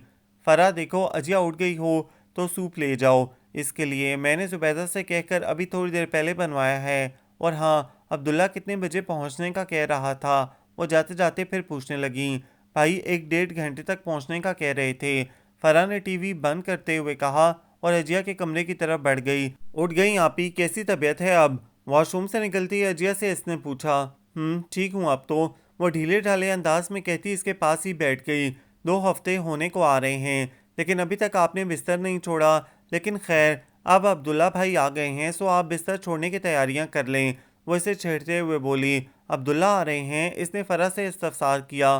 فرا دیکھو عجیہ اٹھ گئی ہو تو سوپ لے جاؤ اس کے لیے، میں نے زبیدہ سے کہہ کر ابھی تھوڑی دیر پہلے بنوایا ہے۔ اور ہاں، عبداللہ کتنے بجے پہنچنے کا کہہ رہا تھا؟ وہ جاتے جاتے پھر پوچھنے لگیں۔ بھائی 1 ڈیڑھ گھنٹے تک پہنچنے کا کہہ رہے تھے، فرا نے ٹی وی بند کرتے ہوئے کہا اور عجیہ کے کمرے کی طرف بڑھ گئی۔ اٹھ گئی آپی، کیسی طبیعت ہے اب؟ واش روم سے نکلتی عجیہ سے اس نے پوچھا۔ ٹھیک ہوں اب تو، وہ ڈھیلے ڈھالے انداز میں کہتی اس کے پاس ہی بیٹھ گئی۔ 2 ہفتے ہونے کو آ رہے ہیں لیکن ابھی تک آپ نے بستر نہیں چھوڑا، لیکن خیر اب عبداللہ بھائی آ گئے ہیں سو آپ بستر چھوڑنے کی تیاریاں کر لیں، وہ اسے چھیڑتے ہوئے بولی۔ عبداللہ آ رہے ہیں؟ اس نے فرا سے استفسار کیا۔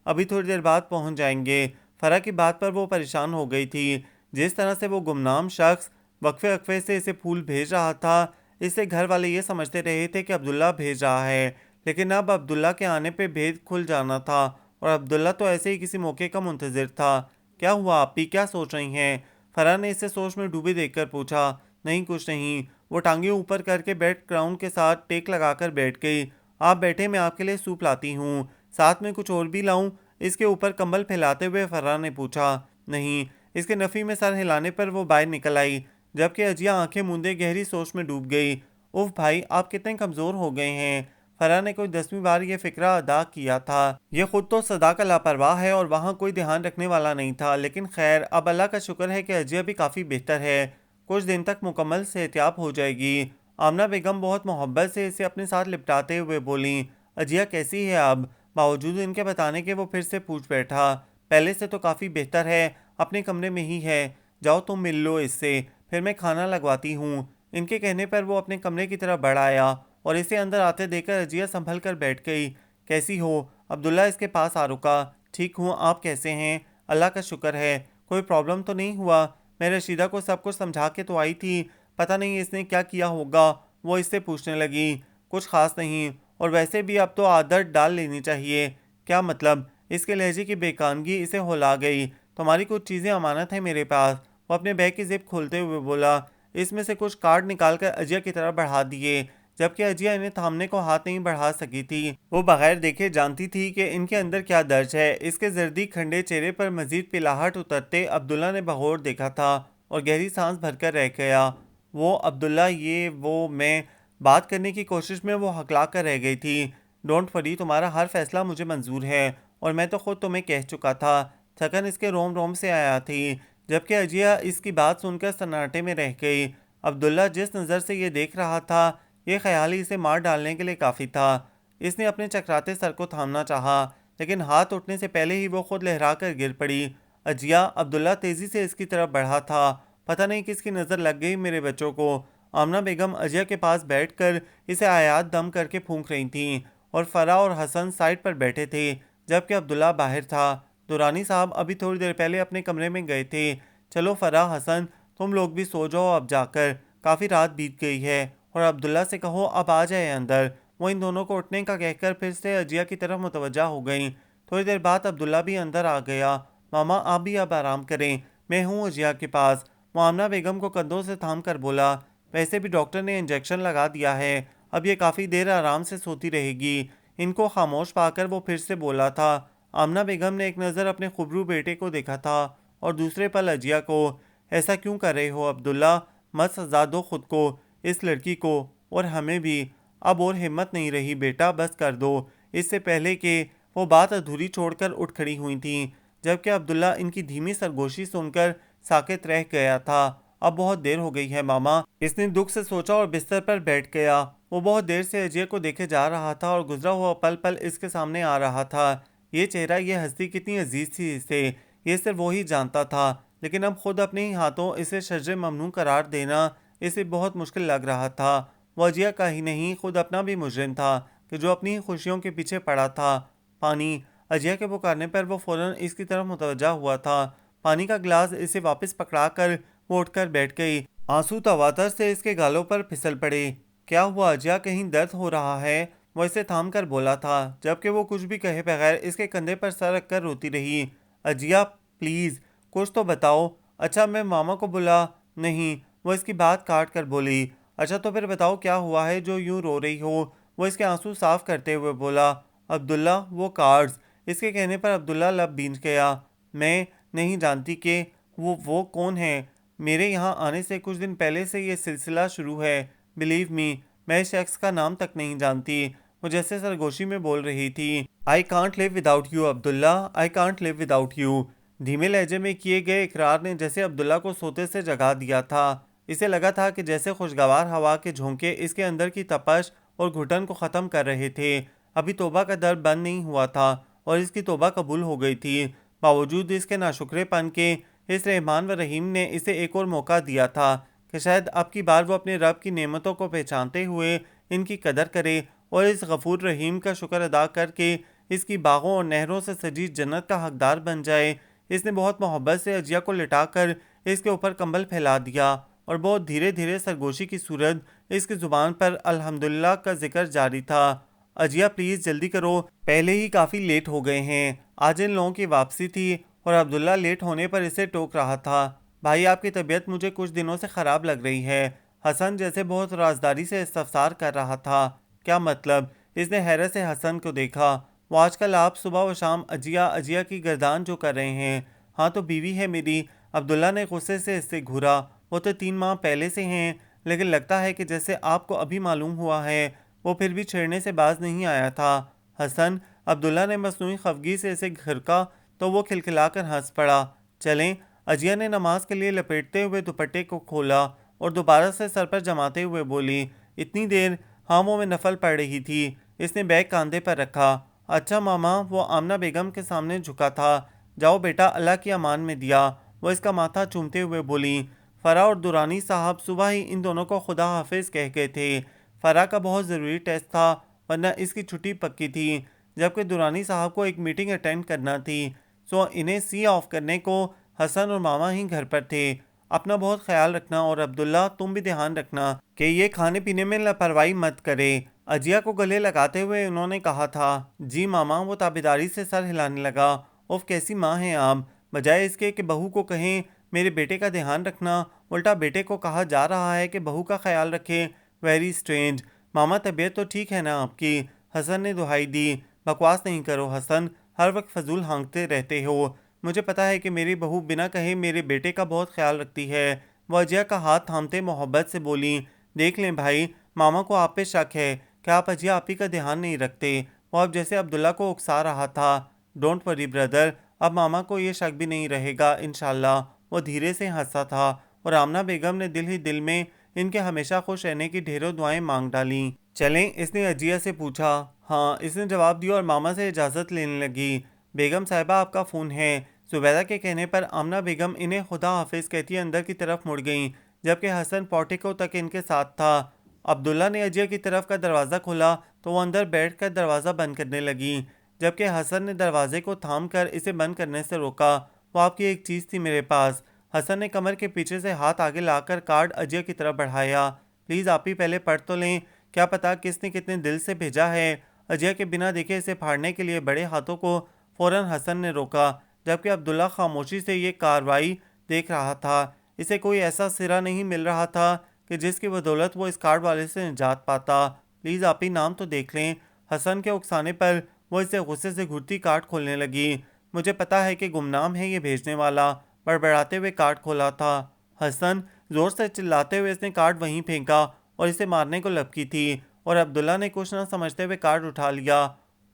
ابھی تھوڑی دیر بعد پہنچ جائیں گے۔ فرا کی بات پر وہ پریشان ہو گئی تھی۔ جس طرح سے وہ گمنام شخص وقفے وقفے سے اسے پھول بھیج رہا تھا، اس سے گھر والے یہ سمجھتے رہے تھے کہ عبداللہ بھیج رہا ہے، لیکن اب عبداللہ کے آنے پہ بھید کھل جانا تھا اور عبداللہ تو ایسے ہی کسی موقع کا منتظر تھا۔ کیا ہوا آپی، کیا سوچ رہی ہیں؟ فرا نے اسے سوچ میں ڈوبے دیکھ کر پوچھا۔ نہیں کچھ نہیں، وہ ٹانگیں اوپر کر کے بیڈ گراؤنڈ کے ساتھ ٹیک لگا کر بیٹھ گئی۔ آپ بیٹھے، میں آپ کے لیے سوپ لاتی ہوں، ساتھ میں کچھ اور بھی لاؤں؟ اس کے اوپر کمبل پھیلاتے ہوئے فرا نے پوچھا۔ نہیں، اس کے نفی میں سر ہلانے پر وہ باہر نکل آئی، جبکہ عجیہ آنکھیں موندے گہری سوچ میں ڈوب گئی۔ اوف بھائی، آپ کتنے کمزور ہو گئے ہیں۔ فرا نے کوئی 10ویں بار یہ فکرہ ادا کیا تھا۔ یہ خود تو صدا کا لاپرواہ ہے اور وہاں کوئی دھیان رکھنے والا نہیں تھا، لیکن خیر اب اللہ کا شکر ہے کہ عجیہ بھی کافی بہتر ہے، کچھ دن تک مکمل صحتیاب ہو جائے گی۔ آمنہ بیگم بہت محبت سے اسے اپنے ساتھ لپٹاتے ہوئے بولیں۔ عجیہ کیسی ہے اب؟ باوجود ان کے بتانے کے وہ پھر سے پوچھ بیٹھا۔ پہلے سے تو کافی بہتر ہے، اپنے کمرے میں ہی ہے، جاؤ تم مل لو اس سے، پھر میں کھانا لگواتی ہوں۔ ان کے کہنے پر وہ اپنے کمرے کی طرف بڑھ آیا اور اسے اندر آتے دیکھ کر عجیہ سنبھل کر بیٹھ گئی۔ کیسی ہو؟ عبداللہ اس کے پاس آ رکا۔ ٹھیک ہوں، آپ کیسے ہیں؟ اللہ کا شکر ہے، کوئی پرابلم تو نہیں ہوا؟ میں رشیدہ کو سب کچھ سمجھا کے تو آئی تھی، پتہ نہیں اس نے کیا کیا ہوگا، وہ اس سے پوچھنے لگی۔ کچھ خاص نہیں، اور ویسے بھی اب تو عادت ڈال لینی چاہیے۔ کیا مطلب؟ اس کے لہجے کی بیکانگی اسے ہلا گئی۔ تمہاری کچھ چیزیں امانت ہیں میرے پاس، وہ اپنے بیگ کی زپ کھولتے ہوئے بولا۔ اس میں سے کچھ کارڈ نکال کر عجیہ کی طرف بڑھا دیے، جبکہ عجیہ انہیں تھامنے کو ہاتھ نہیں بڑھا سکی تھی۔ وہ بغیر دیکھے جانتی تھی کہ ان کے اندر کیا درج ہے۔ اس کے زردی کھنڈے چہرے پر مزید پلاہٹ اترتے عبداللہ نے بغور دیکھا تھا اور گہری سانس بھر کر رہ گیا۔ وہ عبداللہ یہ وہ میں بات کرنے کی کوشش میں وہ ہکلا کر رہ گئی تھی۔ ڈونٹ وری، تمہارا ہر فیصلہ مجھے منظور ہے اور میں تو خود تمہیں کہہ چکا تھا۔ تھکن اس کے روم روم سے آیا تھی، جبکہ عجیہ اس کی بات سن کر سناٹے میں رہ گئی۔ عبداللہ جس نظر سے یہ دیکھ رہا تھا، یہ خیال ہی اسے مار ڈالنے کے لیے کافی تھا۔ اس نے اپنے چکراتے سر کو تھامنا چاہا، لیکن ہاتھ اٹھنے سے پہلے ہی وہ خود لہرا کر گر پڑی۔ عجیہ، عبداللہ تیزی سے اس کی طرف بڑھا تھا۔ پتہ نہیں کس کی نظر لگ گئی میرے بچوں کو۔ آمنہ بیگم عجیہ کے پاس بیٹھ کر اسے آیات دم کر کے پھونک رہی تھیں اور فرا اور حسن سائڈ پر بیٹھے تھے، جبکہ عبداللہ باہر تھا۔ دورانی صاحب ابھی تھوڑی دیر پہلے اپنے کمرے میں گئے تھے۔ چلو فرا، حسن، تم لوگ بھی سو جاؤ اب جا کر، کافی رات بیت گئی ہے، اور عبداللہ سے کہو اب آ جائے اندر۔ وہ ان دونوں کو اٹھنے کا کہہ کر پھر سے عجیہ کی طرف متوجہ ہو گئیں۔ تھوڑی دیر بعد عبداللہ بھی اندر آ گیا۔ ماما آپ بھی اب آرام کریں، میں ہوں عجیہ کے پاس، وہ آمنہ بیگم کو کندھوں سے تھام کر بولا۔ ویسے بھی ڈاکٹر نے انجیکشن لگا دیا ہے، اب یہ کافی دیر آرام سے سوتی رہے گی۔ ان کو خاموش پا کر وہ پھر سے بولا تھا۔ آمنہ بیگم نے ایک نظر اپنے خبرو بیٹے کو دیکھا تھا اور دوسرے پل اجیا کو۔ ایسا کیوں کر رہے ہو عبداللہ؟ مت سزا دو خود کو، اس لڑکی کو، اور ہمیں بھی۔ اب اور ہمت نہیں رہی بیٹا، بس کر دو۔ اس سے پہلے کہ وہ بات ادھوری چھوڑ کر اٹھ کھڑی ہوئی تھیں، جبکہ عبداللہ ان کی دھیمی سرگوشی سن کر ساکت رہ گیا تھا۔ اب بہت دیر ہو گئی ہے ماما، اس نے دکھ سے سوچا اور بستر پر بیٹھ گیا۔ وہ بہت دیر سے اجیا کو دیکھے جا رہا تھا اور گزرا ہوا پل پل اس کے سامنے آ رہا تھا۔ یہ چہرہ، یہ ہستی کتنی عزیز تھی اسے، یہ صرف وہی جانتا تھا، لیکن اب خود اپنے ہی ہاتھوں اسے شجر ممنوع قرار دینا اسے بہت مشکل لگ رہا تھا۔ وہ اجیا کا ہی نہیں، خود اپنا بھی مجرم تھا کہ جو اپنی خوشیوں کے پیچھے پڑا تھا۔ پانی! اجیا کے پکارنے پر وہ فوراً اس کی طرف متوجہ ہوا تھا۔ پانی کا گلاس اسے واپس پکڑا کر وہ اٹھ کر بیٹھ گئی۔ آنسو تواتر سے اس کے گالوں پر پھسل پڑے۔ کیا ہوا اجیا، کہیں درد ہو رہا ہے؟ وہ اسے تھام کر بولا تھا، جبکہ وہ کچھ بھی کہے بغیر اس کے کندھے پر سر رکھ کر روتی رہی۔ اجیا پلیز کچھ تو بتاؤ۔ اچھا میں ماما کو بلا نہیں، وہ اس کی بات کاٹ کر بولی۔ اچھا تو پھر بتاؤ کیا ہوا ہے جو یوں رو رہی ہو؟ وہ اس کے آنسو صاف کرتے ہوئے بولا۔ عبداللہ وہ کارڈز۔ اس کے کہنے پر عبداللہ لب بھینچ گیا۔ میں نہیں جانتی کہ وہ کون ہے۔ میرے یہاں آنے سے کچھ دن پہلے سے یہ سلسلہ شروع ہے۔ بلیو می، میں اس شخص کا نام تک نہیں جانتی۔ وہ جیسے سرگوشی میں بول رہی تھی۔ I can't live without you Abdullah, I can't live without you۔ دھیمے لہجے میں کیے گئے اقرار نے جیسے عبداللہ کو سوتے سے جگا دیا تھا۔ اسے لگا تھا کہ جیسے خوشگوار ہوا کے جھونکے اس کے اندر کی تپش اور گھٹن کو ختم کر رہے تھے۔ ابھی توبہ کا در بند نہیں ہوا تھا اور اس کی توبہ قبول ہو گئی تھی۔ باوجود اس کے ناشکرے پن کے، اس رحمان و رحیم نے اسے ایک اور موقع دیا تھا کہ شاید اب کی بار وہ اپنے رب کی نعمتوں کو پہچانتے ہوئے ان کی قدر کرے اور اس غفور رحیم کا شکر ادا کر کے اس کی باغوں اور نہروں سے سجی جنت کا حقدار بن جائے۔ اس نے بہت محبت سے اجیا کو لٹا کر اس کے اوپر کمبل پھیلا دیا اور بہت دھیرے دھیرے سرگوشی کی صورت اس کی زبان پر الحمدللہ کا ذکر جاری تھا۔ اجیا پلیز جلدی کرو، پہلے ہی کافی لیٹ ہو گئے ہیں۔ آج ان لوگوں کی واپسی تھی اور عبداللہ لیٹ ہونے پر اسے ٹوک رہا تھا۔ بھائی آپ کی طبیعت مجھے کچھ دنوں سے خراب لگ رہی ہے۔ حسن جیسے بہت رازداری سے استفسار کر رہا تھا۔ کیا مطلب؟ اس نے حیرت سے حسن کو دیکھا۔ وہ آج کل آپ صبح و شام اجیا اجیا کی گردان جو کر رہے ہیں۔ ہاں تو بیوی ہے میری۔ عبداللہ نے غصے سے اس سے گھورا۔ وہ تو 3 ماہ پہلے سے ہیں، لیکن لگتا ہے کہ جیسے آپ کو ابھی معلوم ہوا ہے۔ وہ پھر بھی چھیڑنے سے باز نہیں آیا تھا۔ حسن! عبداللہ نے مصنوعی خفگی سے اسے گھرکا تو وہ کھلکھلا کر ہنس پڑا۔ چلیں؟ اجیا نے نماز کے لیے لپیٹتے ہوئے دوپٹے کو کھولا اور دوبارہ سے سر پر جماتے ہوئے بولی۔ اتنی دیر؟ ہاں وہ میں نفل پڑھ رہی تھی۔ اس نے بیگ کاندھے پر رکھا۔ اچھا ماما، وہ آمنہ بیگم کے سامنے جھکا تھا۔ جاؤ بیٹا، اللہ کی امان میں دیا۔ وہ اس کا ماتھا چومتے ہوئے بولی۔ فرا اور دورانی صاحب صبح ہی ان دونوں کو خدا حافظ کہہ گئے تھے۔ فرا کا بہت ضروری ٹیسٹ تھا ورنہ اس کی چھٹی پکی تھی، جبکہ دورانی صاحب کو ایک میٹنگ اٹینڈ کرنا تھی، سو انہیں سی آف کرنے کو حسن اور ماما ہی گھر پر تھے۔ اپنا بہت خیال رکھنا، اور عبداللہ تم بھی دھیان رکھنا کہ یہ کھانے پینے میں لاپرواہی مت کرے۔ اجیا کو گلے لگاتے ہوئے انہوں نے کہا تھا۔ جی ماما، وہ تابیداری سے سر ہلانے لگا۔ اف کیسی ماں ہیں آپ! بجائے اس کے کہ بہو کو کہیں میرے بیٹے کا دھیان رکھنا، الٹا بیٹے کو کہا جا رہا ہے کہ بہو کا خیال رکھے۔ Very strange. ماما طبیعت تو ٹھیک ہے نا آپ کی؟ حسن نے دہائی دی۔ بکواس نہیں کرو حسن، ہر وقت فضول ہانکتے رہتے ہو۔ مجھے پتا ہے کہ میری بہو بنا کہے میرے بیٹے کا بہت خیال رکھتی ہے۔ وہ اجیا کا ہاتھ تھامتے محبت سے بولی۔ دیکھ لیں بھائی، ماما کو آپ پہ شک ہے کہ آپ اجیا آپی کا دھیان نہیں رکھتے۔ وہ اب جیسے عبداللہ کو اکسا رہا تھا۔ ڈونٹ وری بردر، اب ماما کو یہ شک بھی نہیں رہے گا انشاءاللہ۔ وہ دھیرے سے ہنسا تھا اور آمنہ بیگم نے دل ہی دل میں ان کے ہمیشہ خوش رہنے کی ڈھیروں دعائیں مانگ ڈالیں۔ چلیں؟ اس نے اجیا سے پوچھا۔ ہاں، اس نے جواب دیا اور ماما سے اجازت لینے لگی۔ بیگم صاحبہ آپ کا فون ہے۔ زبیدہ کے کہنے پر آمنہ بیگم انہیں خدا حافظ کہتی اندر کی طرف مڑ گئیں، جبکہ حسن پورٹیکو تک ان کے ساتھ تھا۔ عبداللہ نے اجیا کی طرف کا دروازہ کھولا تو وہ اندر بیٹھ کر دروازہ بند کرنے لگی، جبکہ حسن نے دروازے کو تھام کر اسے بند کرنے سے روکا۔ وہ آپ کی ایک چیز تھی میرے پاس۔ حسن نے کمر کے پیچھے سے ہاتھ آگے لا کر کارڈ اجیا کی طرف بڑھایا۔ پلیز آپ ہی پہلے پڑھ تو لیں، کیا پتا کس نے کتنے دل سے بھیجا ہے۔ اجیا کے بنا دیکھے اسے پھاڑنے کے لیے بڑے ہاتھوں کو فوراً حسن نے روکا، جبکہ عبداللہ خاموشی سے یہ کارروائی دیکھ رہا تھا۔ اسے کوئی ایسا سرا نہیں مل رہا تھا کہ جس کی بدولت وہ اس کارڈ والے سے نجات پاتا۔ پلیز آپ ہی نام تو دیکھ لیں۔ حسن کے اکسانے پر وہ اسے غصے سے گھٹتی کارڈ کھولنے لگی۔ مجھے پتا ہے کہ گمنام ہے یہ بھیجنے والا، بڑبڑاتے ہوئے کارڈ کھولا تھا۔ حسن، زور سے چلاتے ہوئے اس نے کارڈ وہیں پھینکا اور اسے مارنے کو لپکی تھی، اور عبداللہ نے کچھ نہ سمجھتے ہوئے کارڈ اٹھا لیا۔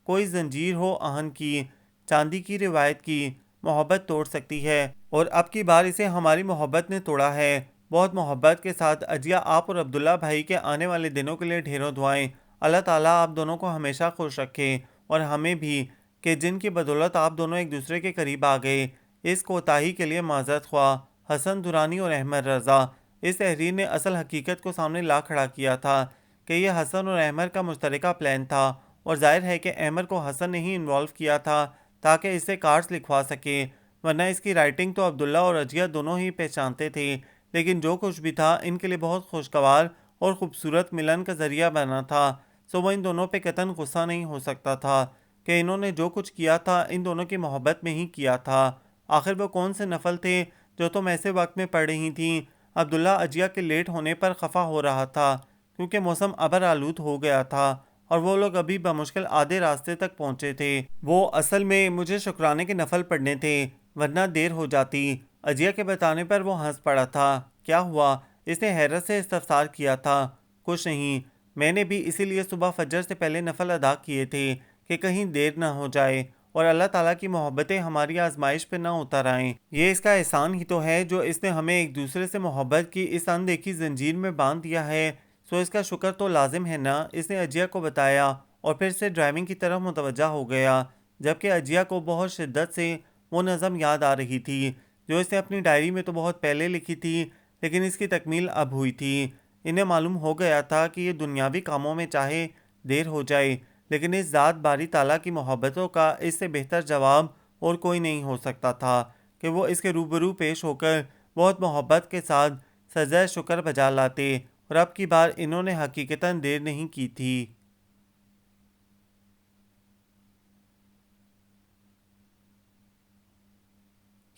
کوئی زنجیر ہو آہن کی، چاندی کی روایت کی، محبت توڑ سکتی ہے، اور اب کی بار اسے ہماری محبت نے توڑا ہے۔ بہت محبت کے ساتھ عجیہ، آپ اور عبداللہ بھائی کے آنے والے دنوں کے لیے ڈھیروں دعائیں۔ اللہ تعالیٰ آپ دونوں کو ہمیشہ خوش رکھے، اور ہمیں بھی، کہ جن کی بدولت آپ دونوں ایک دوسرے کے قریب آ گئے۔ اس کوتاہی کے لیے معذرت خواہ۔ حسن درانی اور احمد رضا۔ اس تحریر نے اصل حقیقت کو سامنے لا کھڑا کیا تھا کہ یہ حسن اور احمد کا مشترکہ پلان تھا، اور ظاہر ہے کہ احمد کو حسن نے ہی انوالو کیا تھا تاکہ اس سے کارڈز لکھوا سکے، ورنہ اس کی رائٹنگ تو عبداللہ اور عجیہ دونوں ہی پہچانتے تھے۔ لیکن جو کچھ بھی تھا ان کے لیے بہت خوشگوار اور خوبصورت ملن کا ذریعہ بنا تھا، سو وہ ان دونوں پہ قطعاً غصہ نہیں ہو سکتا تھا کہ انہوں نے جو کچھ کیا تھا ان دونوں کی محبت میں ہی کیا تھا۔ آخر وہ کون سے نفل تھے جو تم ایسے وقت میں پڑھ رہی تھیں؟ عبداللہ عجیہ کے لیٹ ہونے پر خفا ہو رہا تھا کیونکہ موسم ابر آلود ہو گیا تھا اور وہ لوگ ابھی بمشکل آدھے راستے تک پہنچے تھے۔ وہ اصل میں مجھے شکرانے کے نفل پڑھنے تھے، ورنہ دیر ہو جاتی۔ عجیہ کے بتانے پر وہ ہنس پڑا تھا۔ کیا ہوا؟ اس نے حیرت سے استفسار کیا تھا۔ کچھ نہیں، میں نے بھی اسی لیے صبح فجر سے پہلے نفل ادا کیے تھے کہ کہیں دیر نہ ہو جائے اور اللہ تعالیٰ کی محبتیں ہماری آزمائش پہ نہ اتر آئیں۔ یہ اس کا احسان ہی تو ہے جو اس نے ہمیں ایک دوسرے سے محبت کی اس اندیکھی زنجیر میں باندھ دیا ہے، سو اس کا شکر تو لازم ہے نا، اس نے عجیہ کو بتایا، اور پھر سے ڈرائیونگ کی طرف متوجہ ہو گیا، جبکہ عجیہ کو بہت شدت سے وہ نظم یاد آ رہی تھی جو اس نے اپنی ڈائری میں تو بہت پہلے لکھی تھی، لیکن اس کی تکمیل اب ہوئی تھی۔ انہیں معلوم ہو گیا تھا کہ یہ دنیاوی کاموں میں چاہے دیر ہو جائے، لیکن اس ذات باری تعالیٰ کی محبتوں کا اس سے بہتر جواب اور کوئی نہیں ہو سکتا تھا کہ وہ اس کے روبرو پیش ہو کر بہت محبت کے ساتھ سجدہ شکر بجا لاتے، اور اب کی بار انہوں نے حقیقتاً دیر نہیں کی تھی۔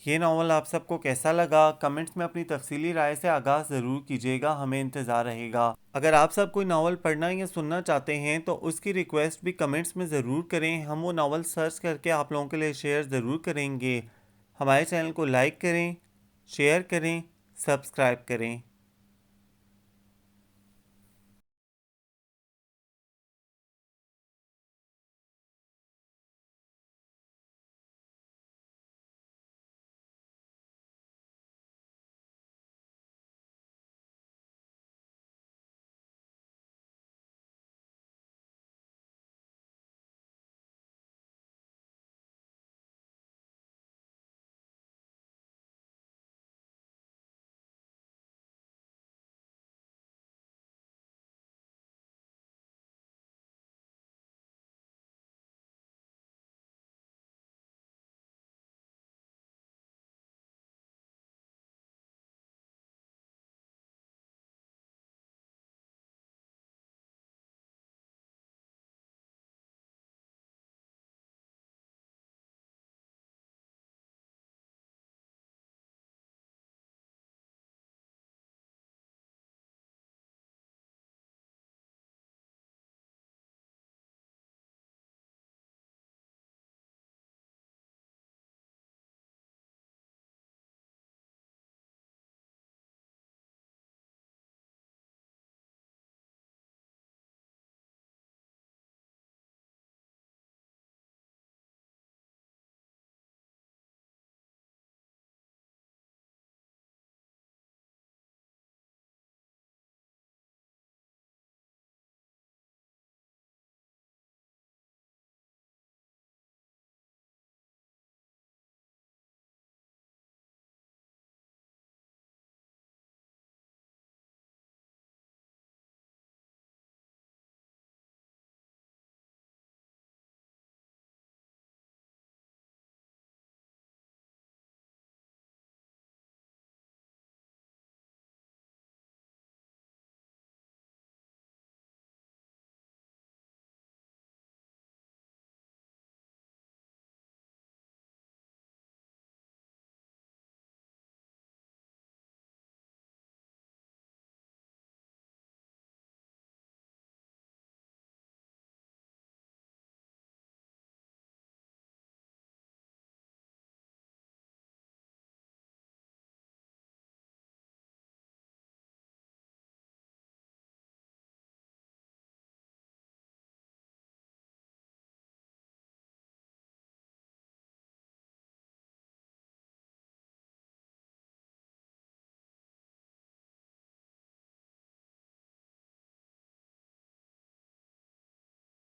یہ ناول آپ سب کو کیسا لگا؟ کمنٹس میں اپنی تفصیلی رائے سے آگاہ ضرور کیجیے گا، ہمیں انتظار رہے گا۔ اگر آپ سب کوئی ناول پڑھنا یا سننا چاہتے ہیں تو اس کی ریکویسٹ بھی کمنٹس میں ضرور کریں، ہم وہ ناول سرچ کر کے آپ لوگوں کے لیے شیئر ضرور کریں گے۔ ہمارے چینل کو لائک کریں، شیئر کریں، سبسکرائب کریں۔